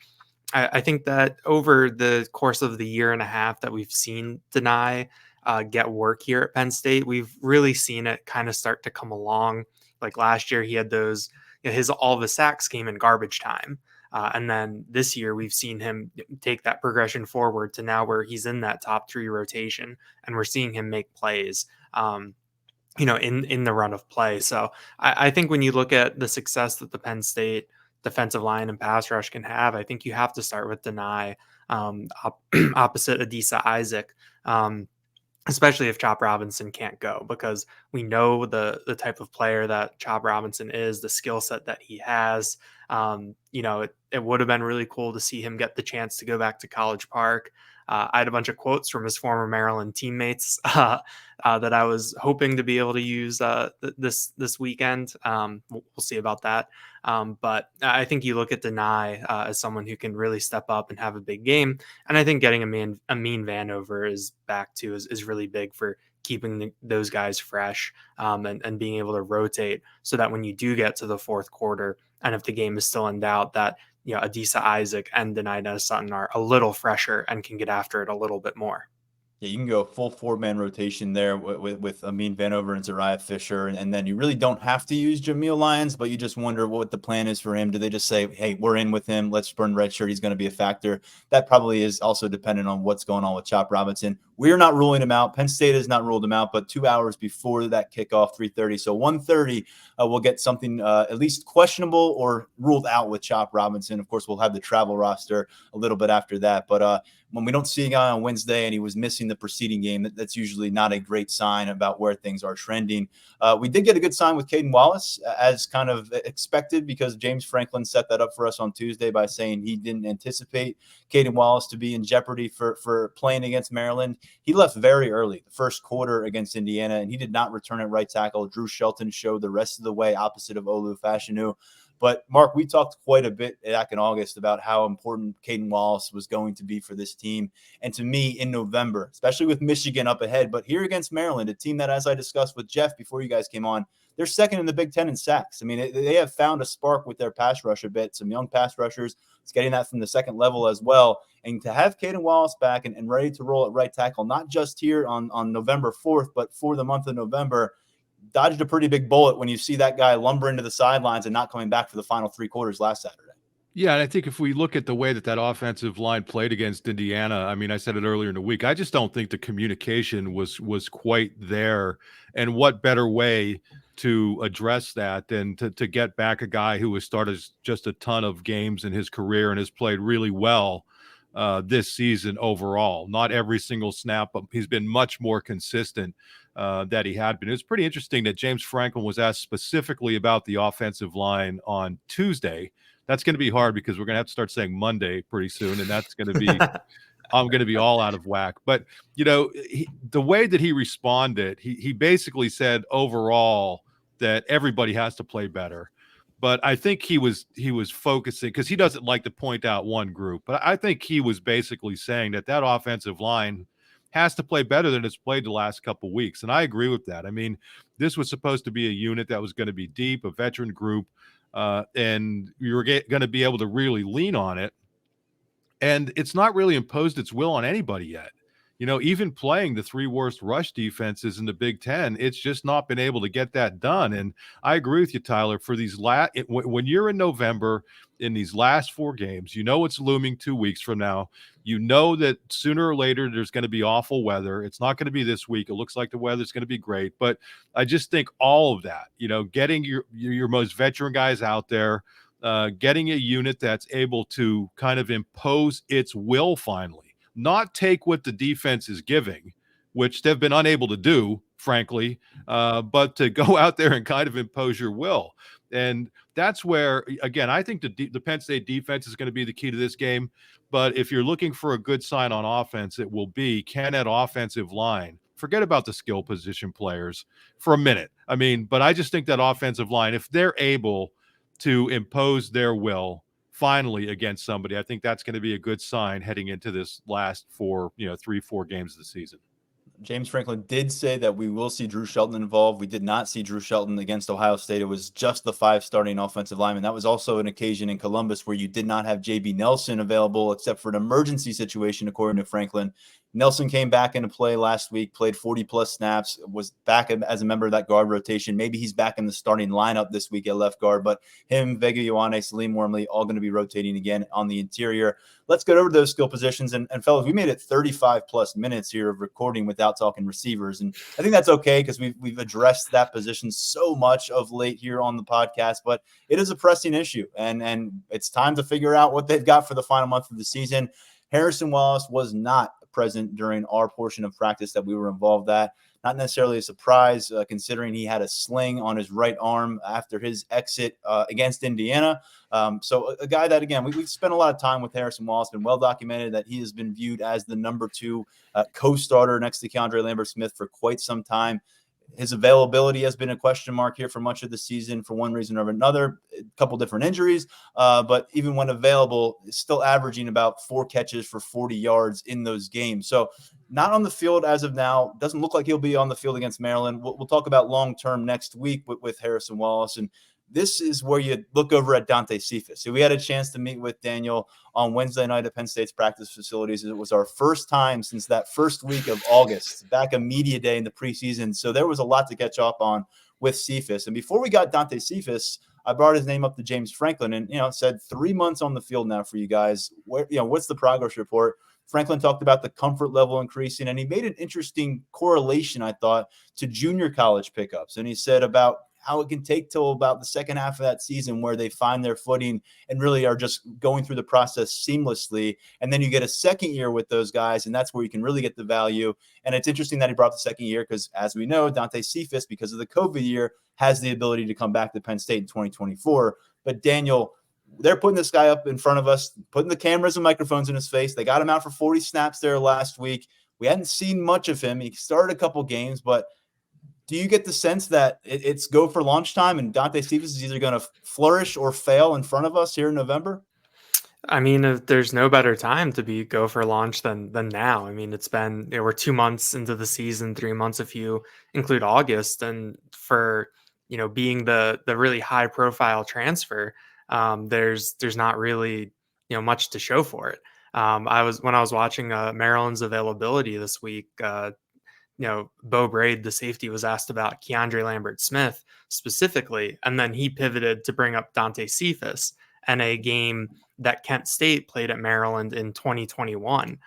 I think that over the course of the year and a half that we've seen Dani get work here at Penn State, we've really seen it kind of start to come along. Like last year, he had those, all of his sacks came in garbage time. And then this year, we've seen him take that progression forward to now where he's in that top 3 rotation, and we're seeing him make plays, in the run of play. So I think when you look at the success that the Penn State defensive line and pass rush can have, I think you have to start with Dani opposite Adisa Isaac, especially if Chop Robinson can't go, because we know the type of player that Chop Robinson is, the skill set that he has. It would have been really cool to see him get the chance to go back to College Park. I had a bunch of quotes from his former Maryland teammates that I was hoping to be able to use this weekend. We'll see about that. But I think you look at Dani as someone who can really step up and have a big game. And I think getting Amin Vanover is back too is really big for keeping those guys fresh and being able to rotate so that when you do get to the 4th quarter, and if the game is still in doubt, that Adisa Isaac and Dani Dennis Sutton are a little fresher and can get after it a little bit more. Yeah, you can go full 4-man rotation there with Amin Vanover and Zariah Fisher. And then you really don't have to use Jamil Lyons, but you just wonder what the plan is for him. Do they just say, hey, we're in with him, let's burn red shirt, he's going to be a factor? That probably is also dependent on what's going on with Chop Robinson. We're not ruling him out. Penn State has not ruled him out, but 2 hours before that kickoff, 3:30. So 1:30, we'll get something at least questionable or ruled out with Chop Robinson. Of course, we'll have the travel roster a little bit after that. But when we don't see a guy on Wednesday and he was missing the preceding game, that's usually not a great sign about where things are trending. We did get a good sign with Kaden Wallace, as kind of expected, because James Franklin set that up for us on Tuesday by saying he didn't anticipate Kaden Wallace to be in jeopardy for playing against Maryland. He left very early, the 1st quarter against Indiana, and he did not return at right tackle. Drew Shelton showed the rest of the way opposite of Olu Fashanu. But, Mark, we talked quite a bit back in August about how important Kaden Wallace was going to be for this team. And to me, in November, especially with Michigan up ahead, but here against Maryland, a team that, as I discussed with Jeff before you guys came on, they're 2nd in the Big Ten in sacks. I mean, they have found a spark with their pass rush a bit. Some young pass rushers. It's getting that from the 2nd level as well. And to have Kaden Wallace back and ready to roll at right tackle, not just here on November 4th, but for the month of November, dodged a pretty big bullet when you see that guy lumber into the sidelines and not coming back for the final 3 quarters last Saturday. Yeah, and I think if we look at the way that offensive line played against Indiana, I mean, I said it earlier in the week, I just don't think the communication was quite there. And what better way to address that than to get back a guy who has started just a ton of games in his career and has played really well this season overall. Not every single snap, but he's been much more consistent that he had been. It was pretty interesting that James Franklin was asked specifically about the offensive line on Tuesday. That's going to be hard because we're going to have to start saying Monday pretty soon, and that's going to be I'm going to be all out of whack. But, the way that he responded, he basically said overall that everybody has to play better. But I think he was focusing, because he doesn't like to point out one group. But I think he was basically saying that offensive line has to play better than it's played the last couple of weeks. And I agree with that. I mean, this was supposed to be a unit that was going to be deep, a veteran group, and you were going to be able to really lean on it. And it's not really imposed its will on anybody yet. You know, even playing the 3 worst rush defenses in the Big Ten, it's just not been able to get that done. And I agree with you, Tyler, for these when you're in November in these last 4 games, you know it's looming 2 weeks from now. You know that sooner or later there's going to be awful weather. It's not going to be this week. It looks like the weather's going to be great. But I just think all of that, you know, getting your most veteran guys out there, getting a unit that's able to kind of impose its will finally. Not take what the defense is giving, which they've been unable to do, frankly, but to go out there and kind of impose your will. And that's where, again, I think the Penn State defense is going to be the key to this game. But if you're looking for a good sign on offense, it will be, can that offensive line, forget about the skill position players for a minute. I mean, but I just think that offensive line, if they're able to impose their will finally against somebody, I think that's going to be a good sign heading into this last 4 games of the season. James Franklin did say that we will see Drew Shelton involved. We did not see Drew Shelton against Ohio State. It was just the 5 starting offensive linemen. That was also an occasion in Columbus where you did not have JB Nelson available except for an emergency situation, according to Franklin. Nelson came back into play last week, played 40-plus snaps, was back as a member of that guard rotation. Maybe he's back in the starting lineup this week at left guard, but him, Vega Ioane, Salim Wormley, all going to be rotating again on the interior. Let's get over to those skill positions. And fellas, we made it 35-plus minutes here of recording without talking receivers. And I think that's okay because we've addressed that position so much of late here on the podcast, but it is a pressing issue. And it's time to figure out what they've got for the final month of the season. Harrison Wallace was not present during our portion of practice that we were involved at. Not necessarily a surprise, considering he had a sling on his right arm after his exit against Indiana. So a guy that, again, we've spent a lot of time with Harrison Wallace, been well documented that he has been viewed as the number 2 co-starter next to Keandre Lambert-Smith for quite some time. His availability has been a question mark here for much of the season for one reason or another, a couple different injuries. But even when available, still averaging about 4 catches for 40 yards in those games. So not on the field as of now. Doesn't look like he'll be on the field against Maryland. We'll talk about long-term next week with Harrison Wallace. And this is where you look over at Dante Cephas. So we had a chance to meet with Daniel on Wednesday night at Penn State's practice facilities. It was our first time since that first week of August, back a media day in the preseason. So there was a lot to catch up on with Cephas. And before we got Dante Cephas, I brought his name up to James Franklin and, said 3 months on the field now for you guys. What's the progress report? Franklin talked about the comfort level increasing, and he made an interesting correlation, I thought, to junior college pickups. And he said about how it can take till about the second half of that season where they find their footing and really are just going through the process seamlessly. And then you get a second year with those guys, and that's where you can really get the value. And it's interesting that he brought the second year because, as we know, Dante Cephas, because of the COVID year, has the ability to come back to Penn State in 2024. But Daniel, they're putting this guy up in front of us, putting the cameras and microphones in his face. They got him out for 40 snaps there last week. We hadn't seen much of him. He started a couple games, but do you get the sense that it's go for launch time and Dante Cephas is either going to flourish or fail in front of us here in November? I mean, if there's no better time to go for launch than now. I mean, it's been, we're 2 months into the season, 3 months if you include August, and for, being the really high profile transfer, there's not really, much to show for it. When I was watching Maryland's availability this week, Bo Braid, the safety, was asked about Keandre Lambert-Smith specifically, and then he pivoted to bring up Dante Cephas and a game that Kent State played at Maryland in 2021,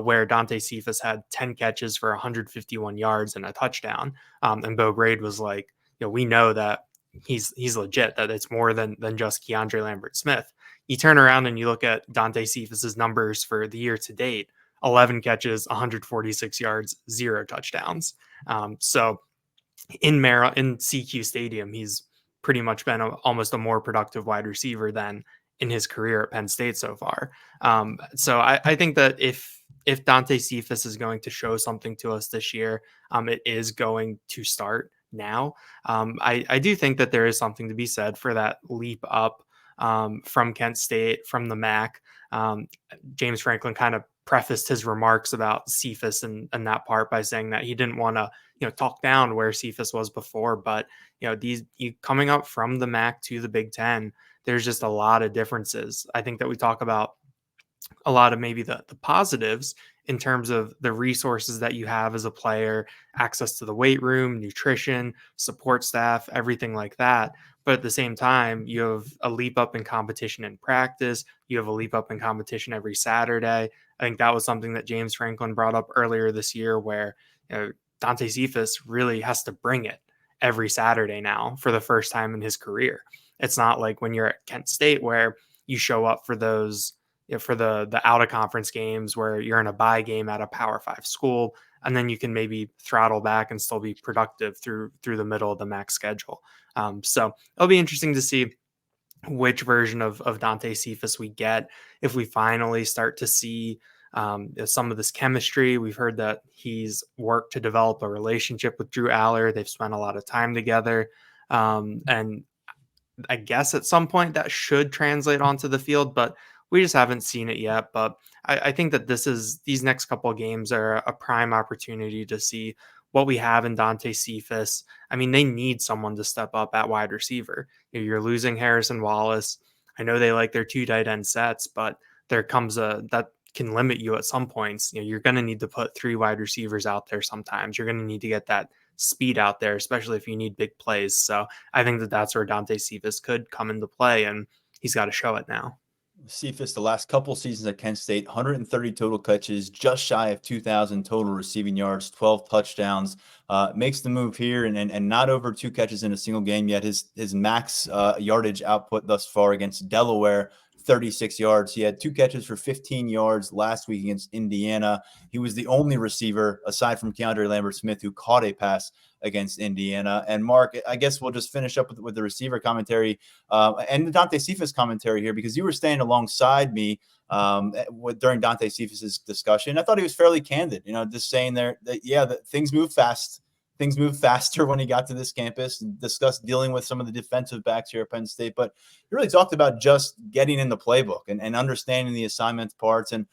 where Dante Cephas had 10 catches for 151 yards and a touchdown. And Bo Braid was like, we know that he's legit, that it's more than just Keandre Lambert-Smith. You turn around and you look at Dante Cephas's numbers for the year to date: 11 catches, 146 yards, 0 touchdowns. So in CQ Stadium, he's pretty much been almost a more productive wide receiver than in his career at Penn State so far. So I think that if Dante Cephas is going to show something to us this year, it is going to start now. I do think that there is something to be said for that leap up from Kent State, from the MAC. James Franklin kind of prefaced his remarks about Cephas and that part by saying that he didn't want to, talk down where Cephas was before, but you coming up from the MAC to the Big Ten, there's just a lot of differences. I think that we talk about a lot of maybe the positives in terms of the resources that you have as a player, access to the weight room, nutrition, support staff, everything like that. But at the same time, you have a leap up in competition in practice. You have a leap up in competition every Saturday. I think that was something that James Franklin brought up earlier this year, where Dante Cephas really has to bring it every Saturday now for the first time in his career. It's not like when you're at Kent State where you show up for those, for the out of conference games where you're in a bye game at a Power 5 school, and then you can maybe throttle back and still be productive through the middle of the MAC schedule. So it'll be interesting to see which version of Dante Cephas we get, if we finally start to see some of this chemistry. We've heard that he's worked to develop a relationship with Drew Aller. They've spent a lot of time together. And I guess at some point that should translate onto the field, but we just haven't seen it yet. But I think that these next couple of games are a prime opportunity to see what we have in Dante Cephas. I mean, they need someone to step up at wide receiver. You're losing Harrison Wallace. I know they like their 2 tight end sets, but there comes that can limit you at some points. You're going to need to put 3 wide receivers out there sometimes. You're going to need to get that speed out there, especially if you need big plays. So I think that that's where Dante Cephas could come into play, and he's got to show it now. Cephas, the last couple seasons at Kent State, 130 total catches, just shy of 2,000 total receiving yards, 12 touchdowns. Makes the move here and not over 2 catches in a single game yet. His max yardage output thus far against Delaware, 36 yards. He had 2 catches for 15 yards last week against Indiana. He was the only receiver, aside from Keandre Lambert-Smith, who caught a pass against Indiana. And Mark, I guess we'll just finish up with the receiver commentary and the Dante Cephas commentary here, because you were staying alongside me during Dante Cephas's discussion. I thought he was fairly candid, just saying that things move fast. Things moved faster when he got to this campus, and discussed dealing with some of the defensive backs here at Penn State. But he really talked about just getting in the playbook and understanding the assignment parts. And,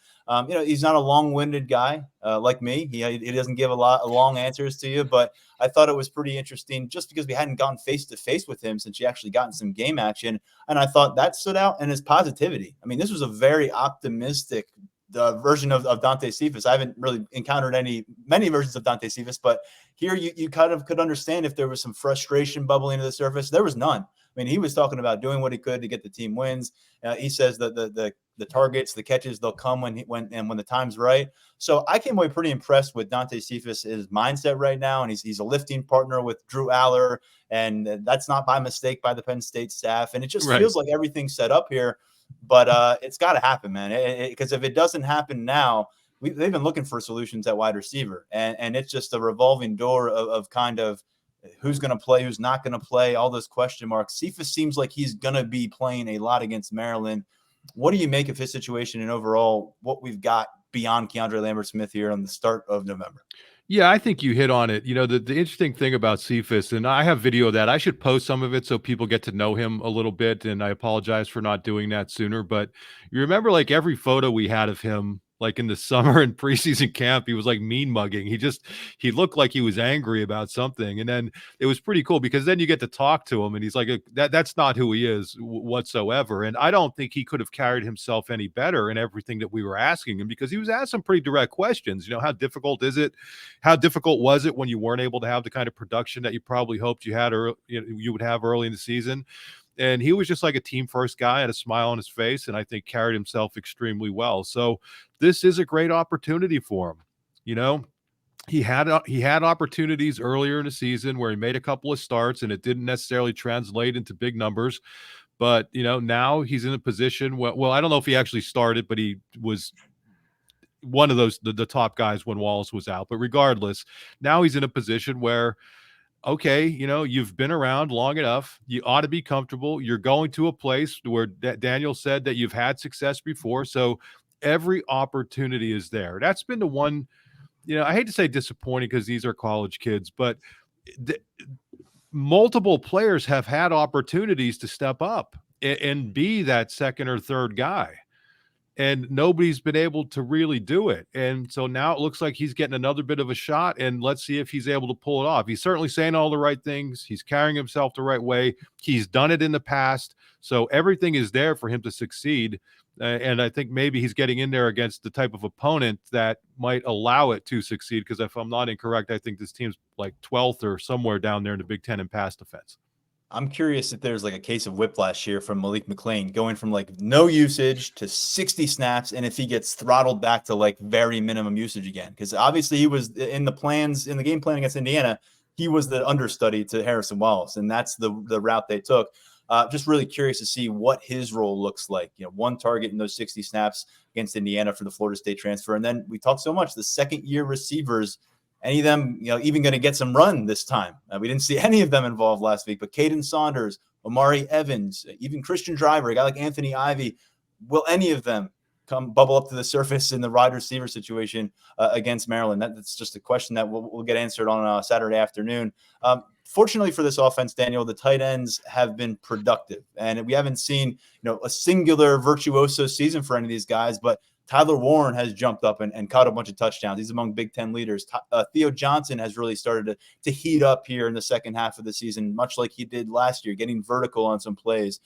he's not a long-winded guy like me. He doesn't give a lot of long answers to you. But I thought it was pretty interesting just because we hadn't gone face-to-face with him since he actually gotten some game action. And I thought that stood out in his positivity. I mean, this was a very optimistic version of Dante Cephas. I haven't really encountered many versions of Dante Cephas, but here you kind of could understand if there was some frustration bubbling to the surface. There was none. I mean, he was talking about doing what he could to get the team wins. He says that the targets, the catches, they'll come when the time's right. So I came away pretty impressed with Dante Cephas' mindset right now, and he's a lifting partner with Drew Aller, and that's not by mistake by the Penn State staff. And it just feels like everything's set up here. But it's got to happen, man, because if it doesn't happen now, they've been looking for solutions at wide receiver, and it's just a revolving door of kind of who's going to play, who's not going to play, all those question marks. Cephas seems like he's going to be playing a lot against Maryland. What do you make of his situation and overall what we've got beyond Keandre Lambert-Smith here on the start of November? Yeah, I think you hit on it. The interesting thing about Cephas, and I have video of that. I should post some of it so people get to know him a little bit, and I apologize for not doing that sooner. But you remember, like, every photo we had of him, like in the summer and preseason camp, he was like mean mugging. He looked like he was angry about something. And then it was pretty cool because then you get to talk to him and he's like, that's not who he is whatsoever. And I don't think he could have carried himself any better in everything that we were asking him, because he was asked some pretty direct questions. How difficult is it? How difficult was it when you weren't able to have the kind of production that you probably hoped you would have early in the season? And he was just like a team first guy, had a smile on his face, and I think carried himself extremely well. So this is a great opportunity for him. He had opportunities earlier in the season where he made a couple of starts and it didn't necessarily translate into big numbers. But, now he's in a position where, well, I don't know if he actually started, but he was one of those, the top guys when Wallace was out. But regardless, now he's in a position where, okay, you've been around long enough. You ought to be comfortable. You're going to a place where Daniel said that you've had success before. So every opportunity is there. That's been the one, I hate to say disappointing because these are college kids, but multiple players have had opportunities to step up and be that second or third guy, and nobody's been able to really do it. And so now it looks like he's getting another bit of a shot, and let's see if he's able to pull it off. He's certainly saying all the right things. He's carrying himself the right way. He's done it in the past. So everything is there for him to succeed. And I think maybe he's getting in there against the type of opponent that might allow it to succeed. Because if I'm not incorrect, I think this team's like 12th or somewhere down there in the Big Ten in pass defense. I'm curious if there's like a case of whiplash here from Malik McLean going from like no usage to 60 snaps, and if he gets throttled back to like very minimum usage again. Because obviously he was in the game plan against Indiana, he was the understudy to Harrison Wallace, and that's the route they took. Just really curious to see what his role looks like. One target in those 60 snaps against Indiana for the Florida State transfer. And then we talked so much, the second-year receivers, any of them, even going to get some run this time. We didn't see any of them involved last week, but Caden Saunders, Omari Evans, even Christian Driver, a guy like Anthony Ivey, will any of them come bubble up to the surface in the wide receiver situation against Maryland? That's just a question that we'll get answered on Saturday afternoon. Fortunately for this offense, Daniel, the tight ends have been productive, and we haven't seen a singular virtuoso season for any of these guys, but Tyler Warren has jumped up and caught a bunch of touchdowns. He's among Big Ten leaders. Theo Johnson has really started to heat up here in the second half of the season, much like he did last year, getting vertical on some plays.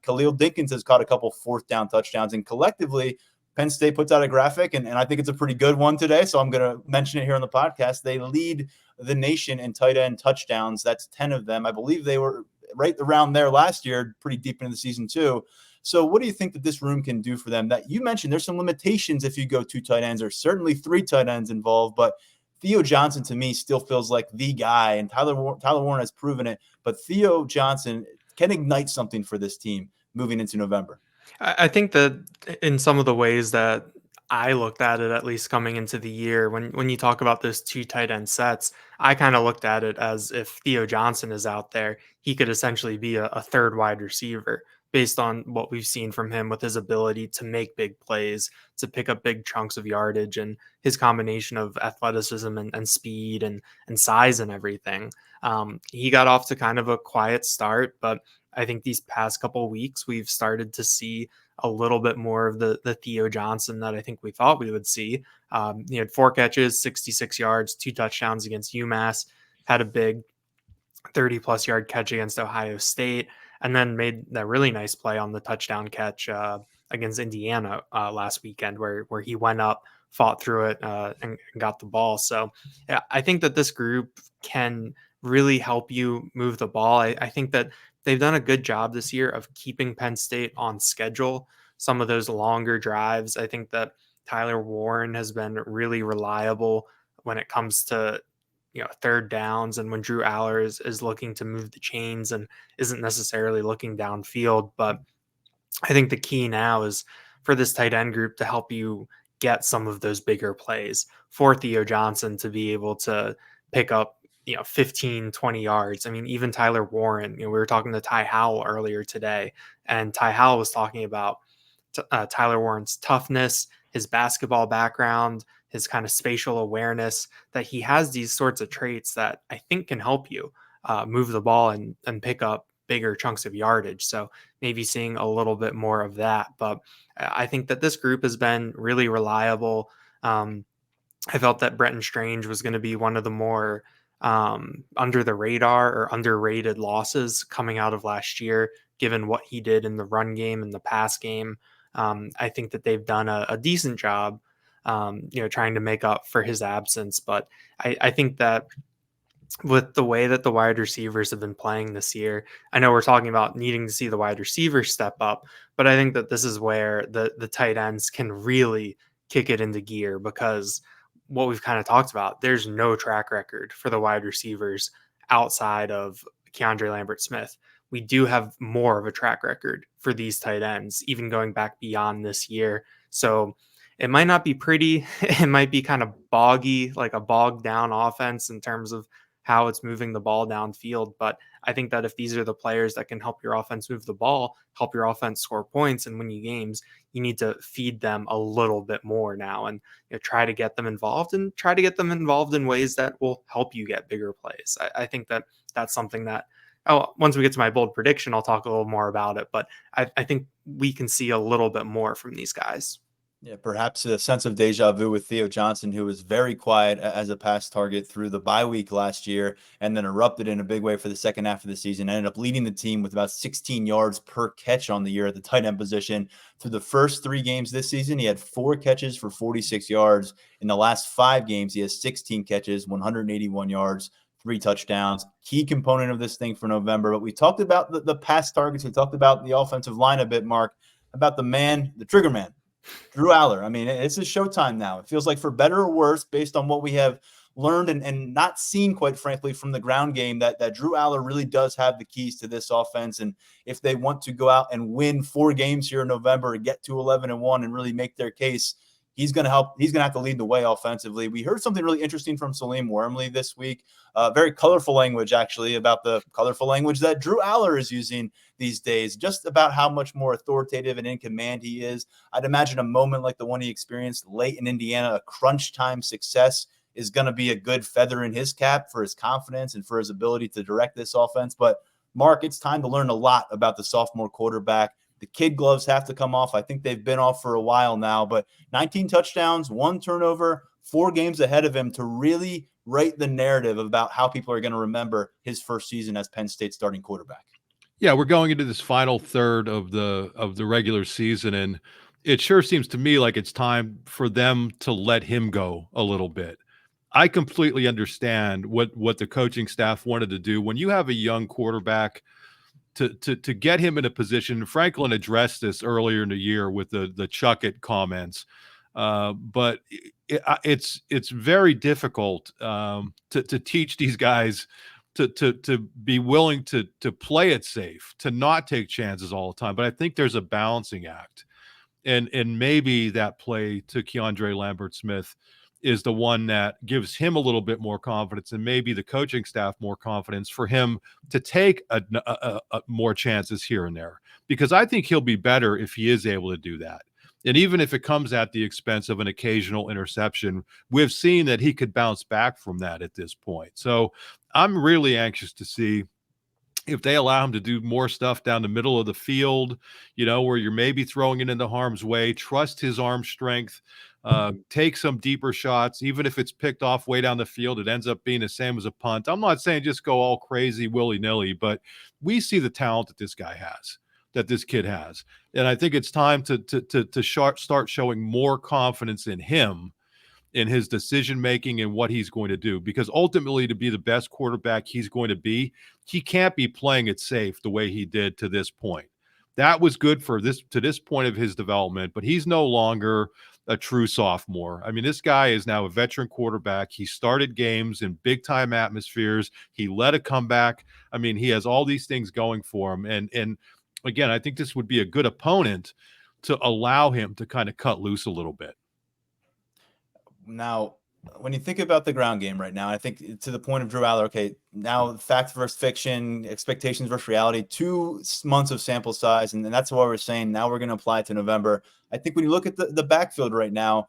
Khalil Dinkins has caught a couple fourth down touchdowns, and collectively Penn State puts out a graphic, and I think it's a pretty good one today, so I'm going to mention it here on the podcast. They lead the nation in tight end touchdowns. That's 10 of them. I believe they were right around there last year, pretty deep into the season too. So what do you think that this room can do for them? That you mentioned there's some limitations if you go two tight ends, or certainly three tight ends involved, but Theo Johnson to me still feels like the guy, and Tyler Warren has proven it, but Theo Johnson can ignite something for this team moving into November. I think that in some of the ways that I looked at it, at least coming into the year, when you talk about those two tight end sets, I kind of looked at it as if Theo Johnson is out there, he could essentially be a third wide receiver based on what we've seen from him with his ability to make big plays, to pick up big chunks of yardage, and his combination of athleticism and speed and size and everything. He got off to kind of a quiet start, but I think these past couple of weeks, we've started to see a little bit more of the Theo Johnson that I think we thought we would see. He had 4 catches, 66 yards, 2 touchdowns against UMass, had a big 30-plus yard catch against Ohio State, and then made that really nice play on the touchdown catch against Indiana last weekend where he went up, fought through it, and got the ball. So yeah, I think that this group can really help you move the ball. I think that they've done a good job this year of keeping Penn State on schedule. Some of those longer drives, I think that Tyler Warren has been really reliable when it comes to third downs, and when Drew Aller is looking to move the chains and isn't necessarily looking downfield. But I think the key now is for this tight end group to help you get some of those bigger plays, for Theo Johnson to be able to pick up 15, 20 yards. I mean, even Tyler Warren, we were talking to Ty Howell earlier today, and Ty Howell was talking about Tyler Warren's toughness, his basketball background, his kind of spatial awareness, that he has these sorts of traits that I think can help you move the ball and pick up bigger chunks of yardage. So maybe seeing a little bit more of that. But I think that this group has been really reliable. I felt that Brenton Strange was going to be one of the more under the radar or underrated losses coming out of last year, given what he did in the run game and the pass game. I think that they've done a decent job trying to make up for his absence. But I think that with the way that the wide receivers have been playing this year, I know we're talking about needing to see the wide receivers step up, but I think that this is where the tight ends can really kick it into gear, because what we've kind of talked about, there's no track record for the wide receivers outside of Keandre Lambert-Smith. We do have more of a track record for these tight ends, even going back beyond this year. So it might not be pretty. It might be kind of boggy, like a bogged down offense in terms of how it's moving the ball downfield. But I think that if these are the players that can help your offense move the ball, help your offense score points and win you games, you need to feed them a little bit more now and try to get them involved in ways that will help you get bigger plays. I think that that's something that, once we get to my bold prediction, I'll talk a little more about it. But I think we can see a little bit more from these guys. Yeah, perhaps a sense of deja vu with Theo Johnson, who was very quiet as a pass target through the bye week last year and then erupted in a big way for the second half of the season. Ended up leading the team with about 16 yards per catch on the year at the tight end position. Through the first 3 games this season, he had 4 catches for 46 yards. In the last 5 games, he has 16 catches, 181 yards, 3 touchdowns. Key component of this thing for November. But we talked about the pass targets. We talked about the offensive line a bit, Mark, about the man, the trigger man, Drew Aller. I mean, it's his showtime now. It feels like, for better or worse, based on what we have learned and not seen, quite frankly, from the ground game, that Drew Aller really does have the keys to this offense. And if they want to go out and win 4 games here in November and get to 11-1 and really make their case, he's going to help. He's going to have to lead the way offensively. We heard something really interesting from Salim Wormley this week. Very colorful language, actually, about the colorful language that Drew Aller is using these days, just about how much more authoritative and in command he is. I'd imagine a moment like the one he experienced late in Indiana, a crunch time success, is going to be a good feather in his cap for his confidence and for his ability to direct this offense. But, Mark, it's time to learn a lot about the sophomore quarterback. The kid gloves have to come off. I think they've been off for a while now, but 19 touchdowns, 1 turnover, 4 games ahead of him to really write the narrative about how people are going to remember his first season as Penn State starting quarterback. Yeah, we're going into this final third of the regular season, and it sure seems to me like it's time for them to let him go a little bit. I completely understand what the coaching staff wanted to do. When you have a young quarterback, to get him in a position, Franklin addressed this earlier in the year with the chuck it comments, but it's very difficult to teach these guys to be willing to play it safe, to not take chances all the time. But I think there's a balancing act, and maybe that play to Keandre Lambert-Smith is the one that gives him a little bit more confidence, and maybe the coaching staff more confidence for him to take a more chances here and there, because I think he'll be better if he is able to do that. And even if it comes at the expense of an occasional interception, we've seen that he could bounce back from that at this point. So I'm really anxious to see if they allow him to do more stuff down the middle of the field, where you're maybe throwing it into harm's way. Trust his arm strength. Take some deeper shots, even if it's picked off way down the field, it ends up being the same as a punt. I'm not saying just go all crazy willy-nilly, but we see the talent that this kid has. And I think it's time to start showing more confidence in him, in his decision-making and what he's going to do, because ultimately, to be the best quarterback he's going to be, he can't be playing it safe the way he did to this point. That was good to this point of his development, but he's no longer a true sophomore. I mean, this guy is now a veteran quarterback. He started games in big-time atmospheres. He led a comeback. I mean, he has all these things going for him. And again, I think this would be a good opponent to allow him to kind of cut loose a little bit. Now, when you think about the ground game right now, I think to the point of Drew Aller, okay, now fact versus fiction, expectations versus reality, 2 months of sample size, and that's why we're saying now we're going to apply it to November. I think when you look at the backfield right now,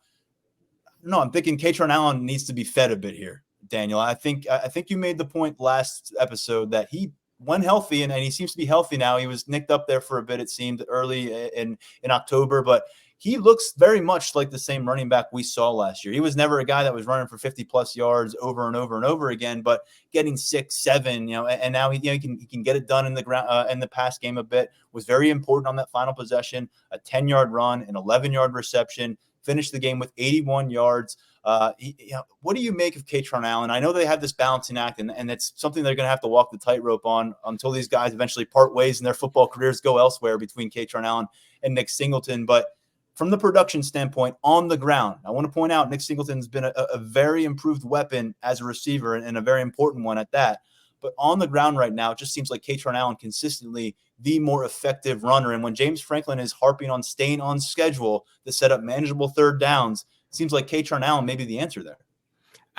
I'm thinking KRON Allen needs to be fed a bit here, Daniel. I think you made the point last episode that he, when healthy, and he seems to be healthy now. He was nicked up there for a bit, it seemed, early in October, but he looks very much like the same running back we saw last year. He was never a guy that was running for 50-plus yards over and over and over again, but getting 6, 7, and now he can get it done in the ground in the pass game a bit. Was very important on that final possession, a 10-yard run, an 11-yard reception, finished the game with 81 yards. What do you make of KRON Allen? I know they have this balancing act, and it's something they're going to have to walk the tightrope on until these guys eventually part ways and their football careers go elsewhere, between KRON Allen and Nick Singleton. But from the production standpoint on the ground, I want to point out Nick Singleton's been a very improved weapon as a receiver, and a very important one at that. But on the ground right now, it just seems like KRON Allen consistently the more effective runner. And when James Franklin is harping on staying on schedule to set up manageable third downs, it seems like KRON Allen may be the answer there.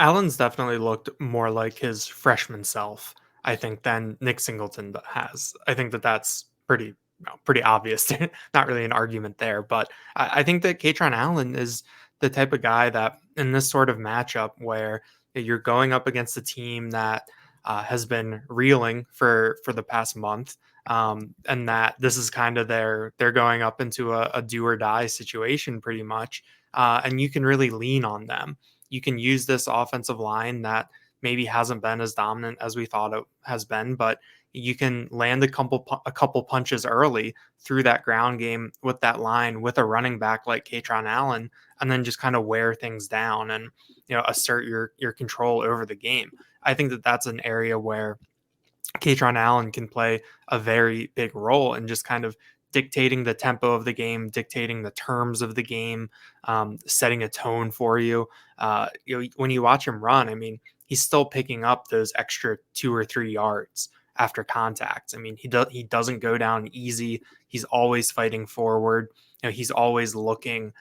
Allen's definitely looked more like his freshman self, I think, than Nick Singleton has. I think that that's pretty obvious. Not really an argument there, but I think that KRON Allen is the type of guy that in this sort of matchup where you're going up against a team that has been reeling for the past month, and that this is kind of they're going up into a do or die situation pretty much, and you can really lean on them. You can use this offensive line that maybe hasn't been as dominant as we thought it has been, but you can land a couple punches early through that ground game with that line with a running back like KRON Allen, and then just kind of wear things down and assert your control over the game. I think that that's an area where KRON Allen can play a very big role in just kind of dictating the tempo of the game, dictating the terms of the game, setting a tone for you. When you watch him run, I mean, he's still picking up those extra 2 or 3 yards after contact. I mean, he doesn't go down easy. He's always fighting forward. He's always looking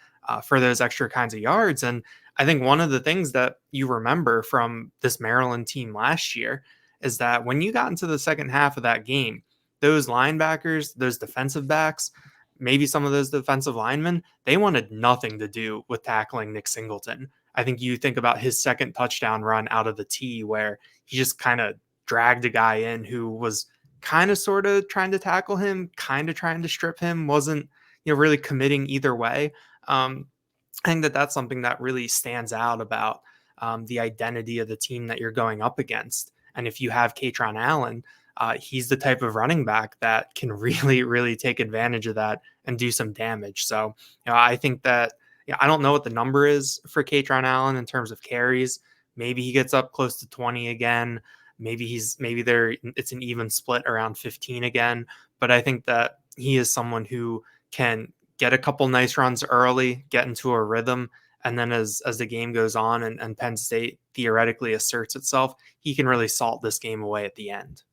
for those extra kinds of yards. And I think one of the things that you remember from this Maryland team last year is that when you got into the second half of that game, those linebackers, those defensive backs, maybe some of those defensive linemen, they wanted nothing to do with tackling Nick Singleton. I think you think about his second touchdown run out of the tee where he just kind of dragged a guy in who was kind of sort of trying to tackle him, kind of trying to strip him, wasn't really committing either way. I think that that's something that really stands out about the identity of the team that you're going up against. And if you have KRON Allen, he's the type of running back that can really, really take advantage of that and do some damage. So, I think that I don't know what the number is for KRON Allen in terms of carries. Maybe he gets up close to 20 again. Maybe it's an even split around 15 again. But I think that he is someone who can get a couple nice runs early, get into a rhythm, and then as the game goes on and Penn State theoretically asserts itself, he can really salt this game away at the end.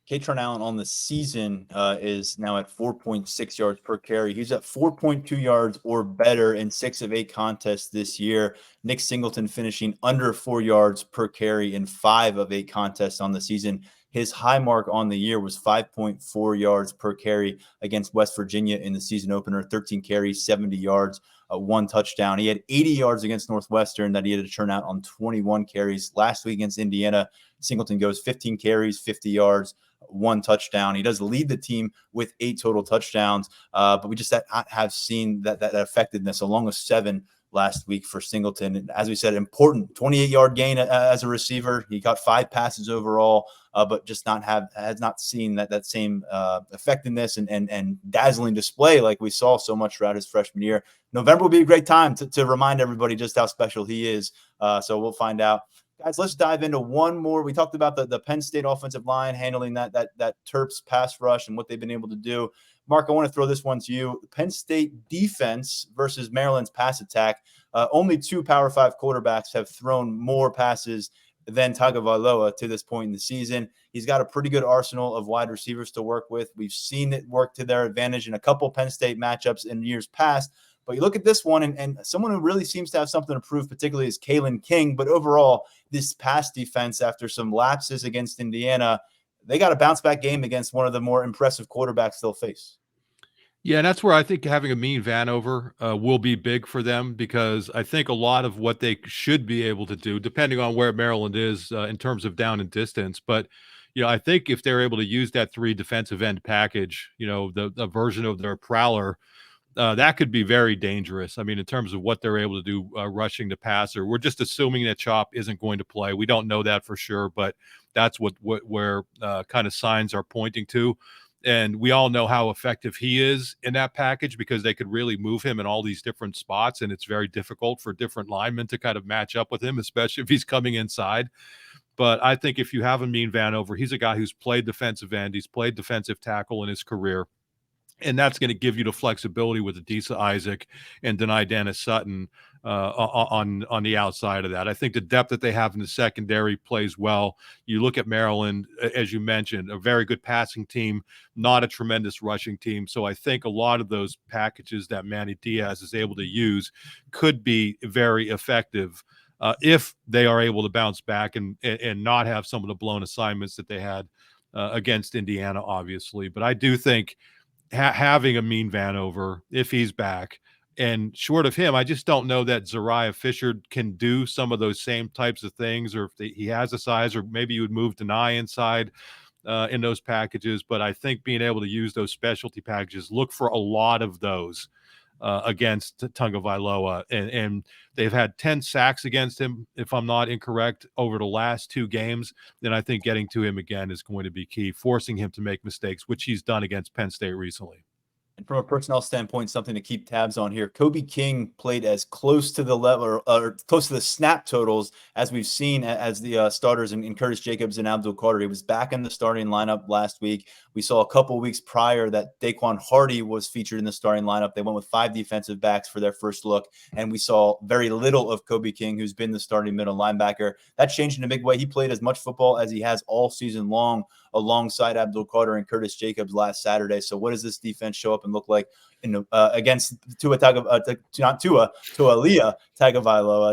KRON Allen on the season is now at 4.6 yards per carry. He's at 4.2 yards or better in 6 of 8 contests this year. Nick Singleton finishing under 4 yards per carry in 5 of 8 contests on the season. His high mark on the year was 5.4 yards per carry against West Virginia in the season opener, 13 carries, 70 yards, 1 touchdown. He had 80 yards against Northwestern that he had to turn out on 21 carries. Last week against Indiana, Singleton goes 15 carries, 50 yards, 1 touchdown. He does lead the team with 8 total touchdowns, but we just have seen that effectiveness along with 7 last week for Singleton. And as we said, important 28-yard gain as a receiver. He got 5 passes overall, but just has not seen that same effectiveness and dazzling display like we saw so much throughout his freshman year. November will be a great time to remind everybody just how special he is. So we'll find out. Guys, let's dive into one more. We talked about the Penn State offensive line handling that Terps pass rush and what they've been able to do. Mark, I want to throw this one to you. Penn State defense versus Maryland's pass attack. Only 2 Power 5 quarterbacks have thrown more passes than Tagovailoa to this point in the season. He's got a pretty good arsenal of wide receivers to work with. We've seen it work to their advantage in a couple Penn State matchups in years past. But you look at this one, and someone who really seems to have something to prove, particularly is Kalen King. But overall, this pass defense, after some lapses against Indiana, they got a bounce-back game against one of the more impressive quarterbacks they'll face. Yeah, and that's where I think having a mean Vanover will be big for them, because I think a lot of what they should be able to do, depending on where Maryland is in terms of down and distance, but I think if they're able to use that 3 defensive end package, the version of their prowler, that could be very dangerous. I mean, in terms of what they're able to do rushing the passer, we're just assuming that Chop isn't going to play. We don't know that for sure, but that's where kind of signs are pointing to. And we all know how effective he is in that package, because they could really move him in all these different spots, and it's very difficult for different linemen to kind of match up with him, especially if he's coming inside. But I think if you have a mean Vanover, he's a guy who's played defensive end. He's played defensive tackle in his career. And that's going to give you the flexibility with Adisa Isaac and Denai Dennis Sutton on the outside of that. I think the depth that they have in the secondary plays well. You look at Maryland, as you mentioned, a very good passing team, not a tremendous rushing team. So I think a lot of those packages that Manny Diaz is able to use could be very effective if they are able to bounce back and not have some of the blown assignments that they had against Indiana, obviously. But I do think having a mean Vanover, if he's back, and short of him, I just don't know that Zariah Fisher can do some of those same types of things, or if he has a size, or maybe you would move Deny inside in those packages. But I think being able to use those specialty packages, look for a lot of those against Tagovailoa, and they've had 10 sacks against him, if I'm not incorrect, over the last 2 games. Then I think getting to him again is going to be key, forcing him to make mistakes, which he's done against Penn State recently. And from a personnel standpoint, something to keep tabs on here. Kobe King played as close to the level or close to the snap totals as we've seen as the starters in Curtis Jacobs and Abdul Carter. He was back in the starting lineup last week. We saw a couple weeks prior that Daquan Hardy was featured in the starting lineup. They went with 5 defensive backs for their first look, and we saw very little of Kobe King, who's been the starting middle linebacker. That changed in a big way. He played as much football as he has all season long, alongside Abdul Carter and Curtis Jacobs last Saturday. So what does this defense show up and look like against Tua Tagovailoa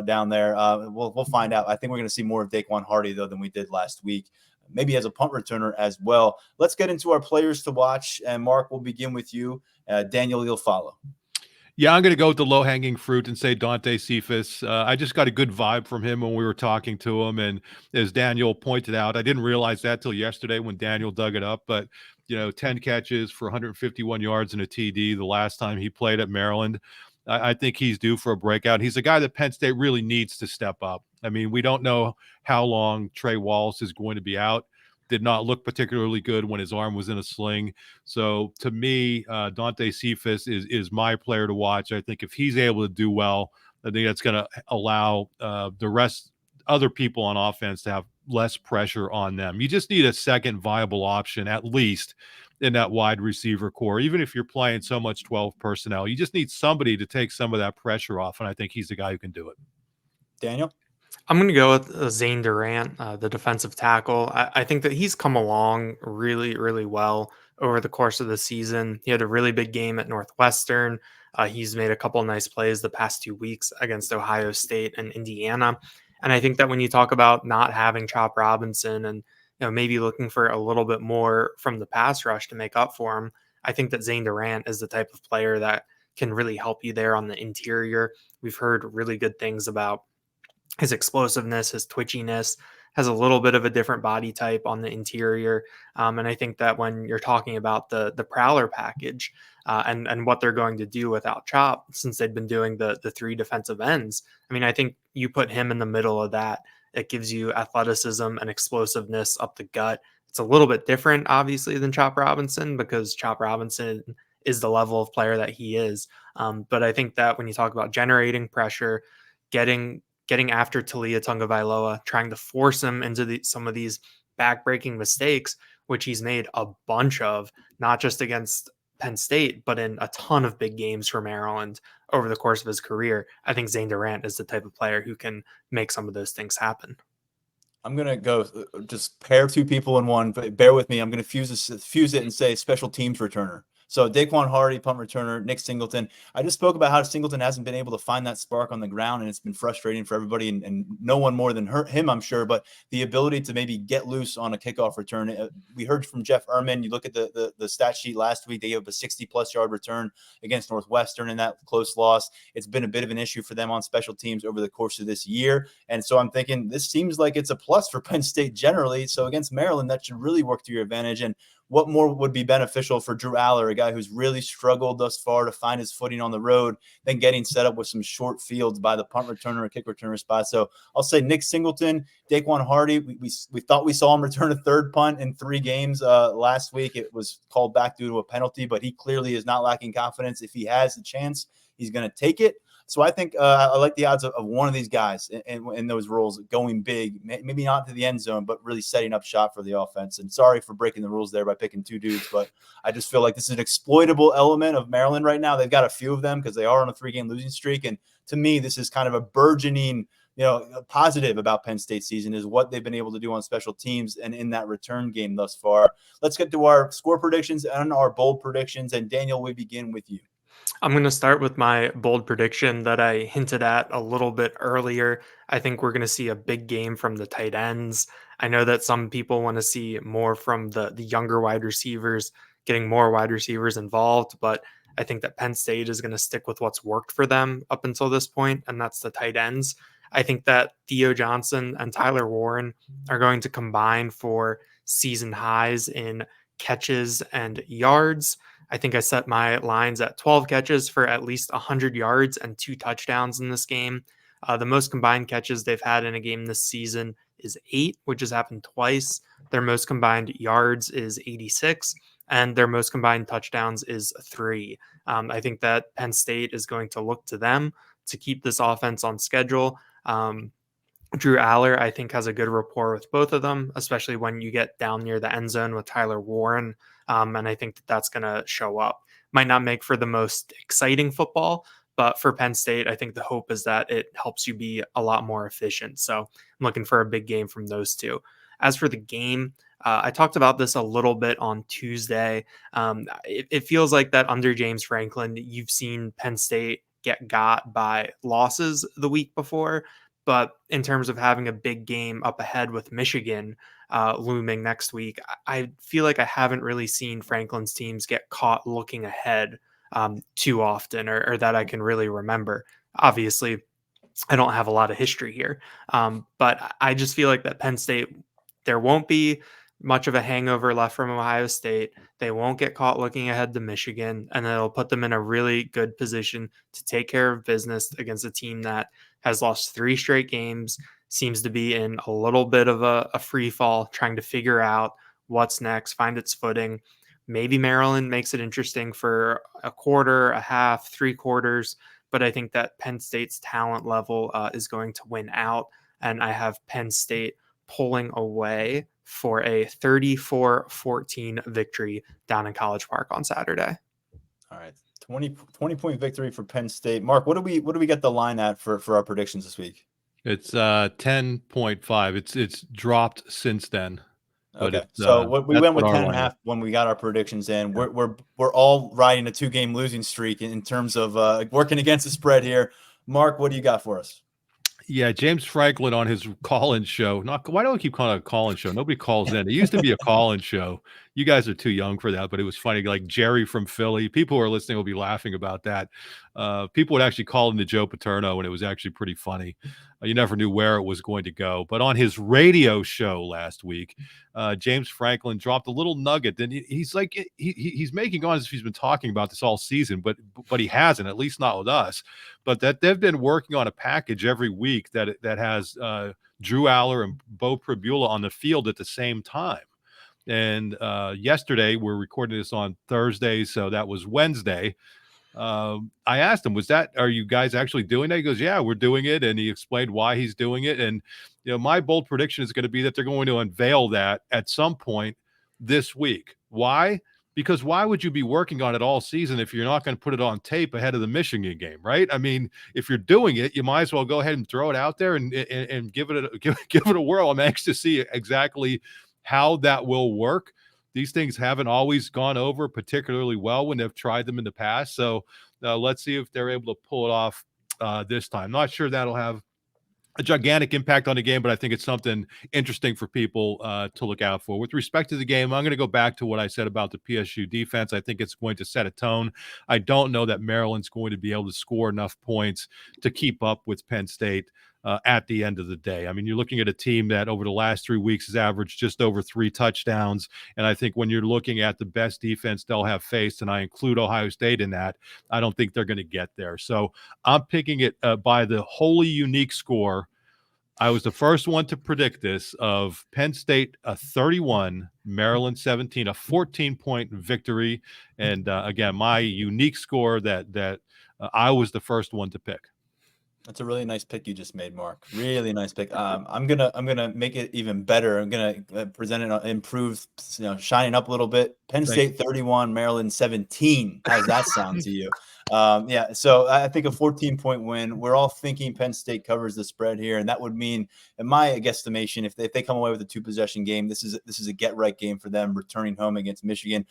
down there? We'll find out. I think we're going to see more of Daquan Hardy, though, than we did last week, maybe as a punt returner as well. Let's get into our players to watch. And Mark, we'll begin with you. Daniel, you'll follow. Yeah, I'm going to go with the low-hanging fruit and say Dante Cephas. I just got a good vibe from him when we were talking to him. And as Daniel pointed out, I didn't realize that till yesterday when Daniel dug it up. But, 10 catches for 151 yards and a TD the last time he played at Maryland. I think he's due for a breakout. He's a guy that Penn State really needs to step up. I mean, we don't know how long Trey Wallace is going to be out. Did not look particularly good when his arm was in a sling. So to me, Dante Cephas is my player to watch. I think if he's able to do well, I think that's going to allow other people on offense to have less pressure on them. You just need a second viable option, at least in that wide receiver core. Even if you're playing so much 12 personnel, you just need somebody to take some of that pressure off. And I think he's the guy who can do it. Daniel? I'm going to go with Zane Durant, the defensive tackle. I think that he's come along really, really well over the course of the season. He had a really big game at Northwestern. He's made a couple of nice plays the past 2 weeks against Ohio State and Indiana. And I think that when you talk about not having Chop Robinson and maybe looking for a little bit more from the pass rush to make up for him, I think that Zane Durant is the type of player that can really help you there on the interior. We've heard really good things about his explosiveness, his twitchiness, has a little bit of a different body type on the interior. And I think that when you're talking about the Prowler package and what they're going to do without Chop, since they've been doing the 3 defensive ends, I mean, I think you put him in the middle of that. It gives you athleticism and explosiveness up the gut. It's a little bit different, obviously, than Chop Robinson, because Chop Robinson is the level of player that he is. But I think that when you talk about generating pressure, getting after Talia Tagovailoa, trying to force him into some of these back-breaking mistakes, which he's made a bunch of, not just against Penn State, but in a ton of big games for Maryland over the course of his career. I think Zane Durant is the type of player who can make some of those things happen. I'm going to go just pair 2 people in one, but bear with me. I'm going to fuse it and say special teams returner. So Daquan Hardy, punt returner, Nick Singleton. I just spoke about how Singleton hasn't been able to find that spark on the ground, and it's been frustrating for everybody, and no one more than him, I'm sure. But the ability to maybe get loose on a kickoff return. We heard from Jeff Herman. You look at the stat sheet last week, they gave up a 60-plus yard return against Northwestern in that close loss. It's been a bit of an issue for them on special teams over the course of this year. And so I'm thinking this seems like it's a plus for Penn State generally. So against Maryland, that should really work to your advantage. And what more would be beneficial for Drew Aller, a guy who's really struggled thus far to find his footing on the road, than getting set up with some short fields by the punt returner or kick returner spot? So I'll say Nick Singleton, Daquan Hardy. We thought we saw him return a 3rd punt in 3 games last week. It was called back due to a penalty, but he clearly is not lacking confidence. If he has the chance, he's going to take it. So I think I like the odds of one of these guys in those roles going big, maybe not to the end zone, but really setting up shop for the offense. And sorry for breaking the rules there by picking 2 dudes, but I just feel like this is an exploitable element of Maryland right now. They've got a few of them because they are on a 3-game losing streak. And to me, this is kind of a burgeoning, positive about Penn State season is what they've been able to do on special teams and in that return game thus far. Let's get to our score predictions and our bold predictions. And Daniel, we begin with you. I'm going to start with my bold prediction that I hinted at a little bit earlier. I think we're going to see a big game from the tight ends. I know that some people want to see more from the younger wide receivers, getting more wide receivers involved, but I think that Penn State is going to stick with what's worked for them up until this point, and that's the tight ends. I think that Theo Johnson and Tyler Warren are going to combine for season highs in catches and yards. I think I set my lines at 12 catches for at least 100 yards and 2 touchdowns in this game. The most combined catches they've had in a game this season is 8, which has happened twice. Their most combined yards is 86, and their most combined touchdowns is 3. I think that Penn State is going to look to them to keep this offense on schedule. Drew Aller, I think, has a good rapport with both of them, especially when you get down near the end zone with Tyler Warren. And I think that that's going to show up. Might not make for the most exciting football, but for Penn State, I think the hope is that it helps you be a lot more efficient. So I'm looking for a big game from those two. As for the game, I talked about this a little bit on Tuesday. It feels like that under James Franklin, you've seen Penn State get got by losses the week before. But in terms of having a big game up ahead with Michigan looming next week, I feel like I haven't really seen Franklin's teams get caught looking ahead too often, or that I can really remember. Obviously, I don't have a lot of history here, but I just feel like that Penn State, there won't be much of a hangover left from Ohio State. They won't get caught looking ahead to Michigan, and it'll put them in a really good position to take care of business against a team that has lost 3 straight games, seems to be in a little bit of a free fall, trying to figure out what's next, find its footing. Maybe Maryland makes it interesting for a quarter, a half, 3 quarters, but I think that Penn State's talent level is going to win out, and I have Penn State pulling away for a 34-14 victory down in College Park on Saturday. All right. 20-point victory for Penn State. Mark, what do we get the line at for our predictions this week? It's 10.5. It's dropped since then. But okay. So we went with 10.5 when we got our predictions in. Yeah. We're all riding a 2-game losing streak in terms of working against the spread here. Mark, what do you got for us? Yeah, James Franklin on his call-in show. Why do I keep calling it a call-in show? Nobody calls in. It used to be a call-in show. You guys are too young for that, but it was funny. Like Jerry from Philly. People who are listening will be laughing about that. People would actually call into Joe Paterno, and it was actually pretty funny. You never knew where it was going to go. But on his radio show last week, James Franklin dropped a little nugget. And he's like, he's making on as if he's been talking about this all season, but he hasn't, at least not with us. But that they've been working on a package every week that has Drew Aller and Bo Pribula on the field at the same time. And yesterday, we're recording this on Thursday, so that was Wednesday. I asked him, are you guys actually doing that? He goes, yeah, we're doing it. And he explained why he's doing it. And, my bold prediction is going to be that they're going to unveil that at some point this week. Why? Because why would you be working on it all season if you're not going to put it on tape ahead of the Michigan game, right? I mean, if you're doing it, you might as well go ahead and throw it out there and give it a whirl. I'm anxious to see exactly how that will work. These things haven't always gone over particularly well when they've tried them in the past. So let's see if they're able to pull it off this time. Not sure that'll have a gigantic impact on the game, but I think it's something interesting for people to look out for. With respect to the game, I'm going to go back to what I said about the PSU defense. I think it's going to set a tone. I don't know that Maryland's going to be able to score enough points to keep up with Penn State at the end of the day. I mean, you're looking at a team that over the last 3 weeks has averaged just over 3 touchdowns. And I think when you're looking at the best defense they'll have faced, and I include Ohio State in that, I don't think they're going to get there. So I'm picking it by the wholly unique score. I was the first one to predict this, of Penn State a 31, Maryland 17, a 14-point victory. And again, my unique score that I was the first one to pick. That's a really nice pick you just made, Mark. Really nice pick. I'm gonna make it even better. I'm gonna present it improved, shining up a little bit. Penn State 31, Maryland 17. How does that sound to you? Yeah. So I think a 14-point win. We're all thinking Penn State covers the spread here, and that would mean, in my guesstimation, if they come away with a 2-possession game, this is a get right game for them, returning home against Michigan.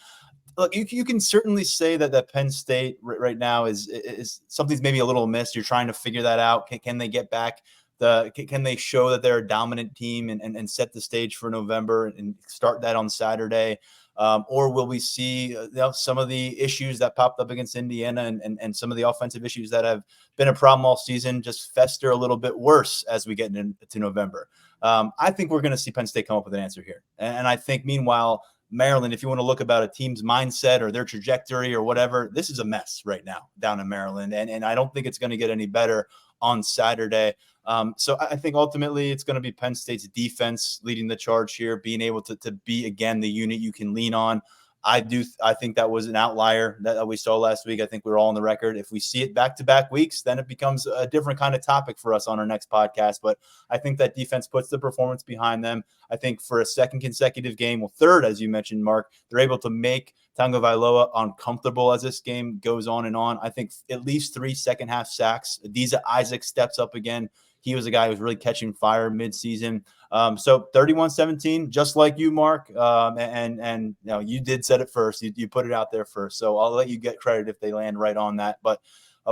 look, you can certainly say that Penn State right now is something's maybe a little amiss. You're trying to figure that out. Can they get back? Can they show that they're a dominant team and set the stage for November and start that on Saturday? Or will we see some of the issues that popped up against Indiana and some of the offensive issues that have been a problem all season just fester a little bit worse as we get into November? I think we're going to see Penn State come up with an answer here. And I think, meanwhile, Maryland, if you want to look about a team's mindset or their trajectory or whatever, this is a mess right now down in Maryland. And I don't think it's going to get any better on Saturday. So I think ultimately it's going to be Penn State's defense leading the charge here, being able to be, again, the unit you can lean on. I think that was an outlier that we saw last week. I think we're all on the record. If we see it back-to-back weeks, then it becomes a different kind of topic for us on our next podcast. But I think that defense puts the performance behind them. I think for a second consecutive game, well, third, as you mentioned, Mark, they're able to make Tagovailoa uncomfortable as this game goes on and on. I think at least 3 second-half sacks. Adiza Isaac steps up again. He was a guy who was really catching fire midseason. So 31-17, just like you, Mark. And you did set it first. You put it out there first. So I'll let you get credit if they land right on that. But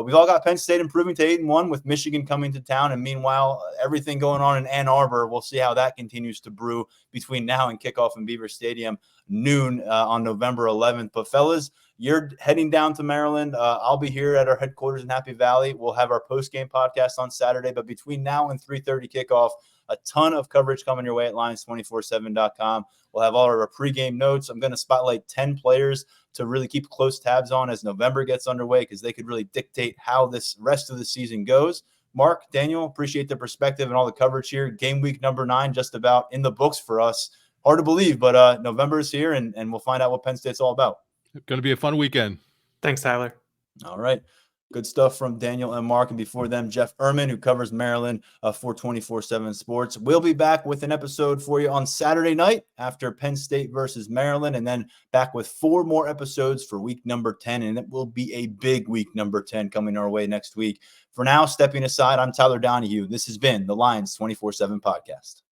we've all got Penn State improving to 8-1 with Michigan coming to town. And meanwhile, everything going on in Ann Arbor, we'll see how that continues to brew between now and kickoff in Beaver Stadium noon on November 11th. But fellas, you're heading down to Maryland. I'll be here at our headquarters in Happy Valley. We'll have our post-game podcast on Saturday. But between now and 3:30 kickoff, a ton of coverage coming your way at Lions247.com. We'll have all our pregame notes. I'm going to spotlight 10 players to really keep close tabs on as November gets underway because they could really dictate how this rest of the season goes. Mark, Daniel, appreciate the perspective and all the coverage here. Game week number 9 just about in the books for us. Hard to believe, but November is here, and we'll find out what Penn State's all about. Going to be a fun weekend. Thanks, Tyler. All right. Good stuff from Daniel and Mark. And before them, Jeff Herman, who covers Maryland for 247 Sports. We'll be back with an episode for you on Saturday night after Penn State versus Maryland, and then back with 4 more episodes for week number 10. And it will be a big week number 10 coming our way next week. For now, stepping aside, I'm Tyler Donahue. This has been the Lions 247 Podcast.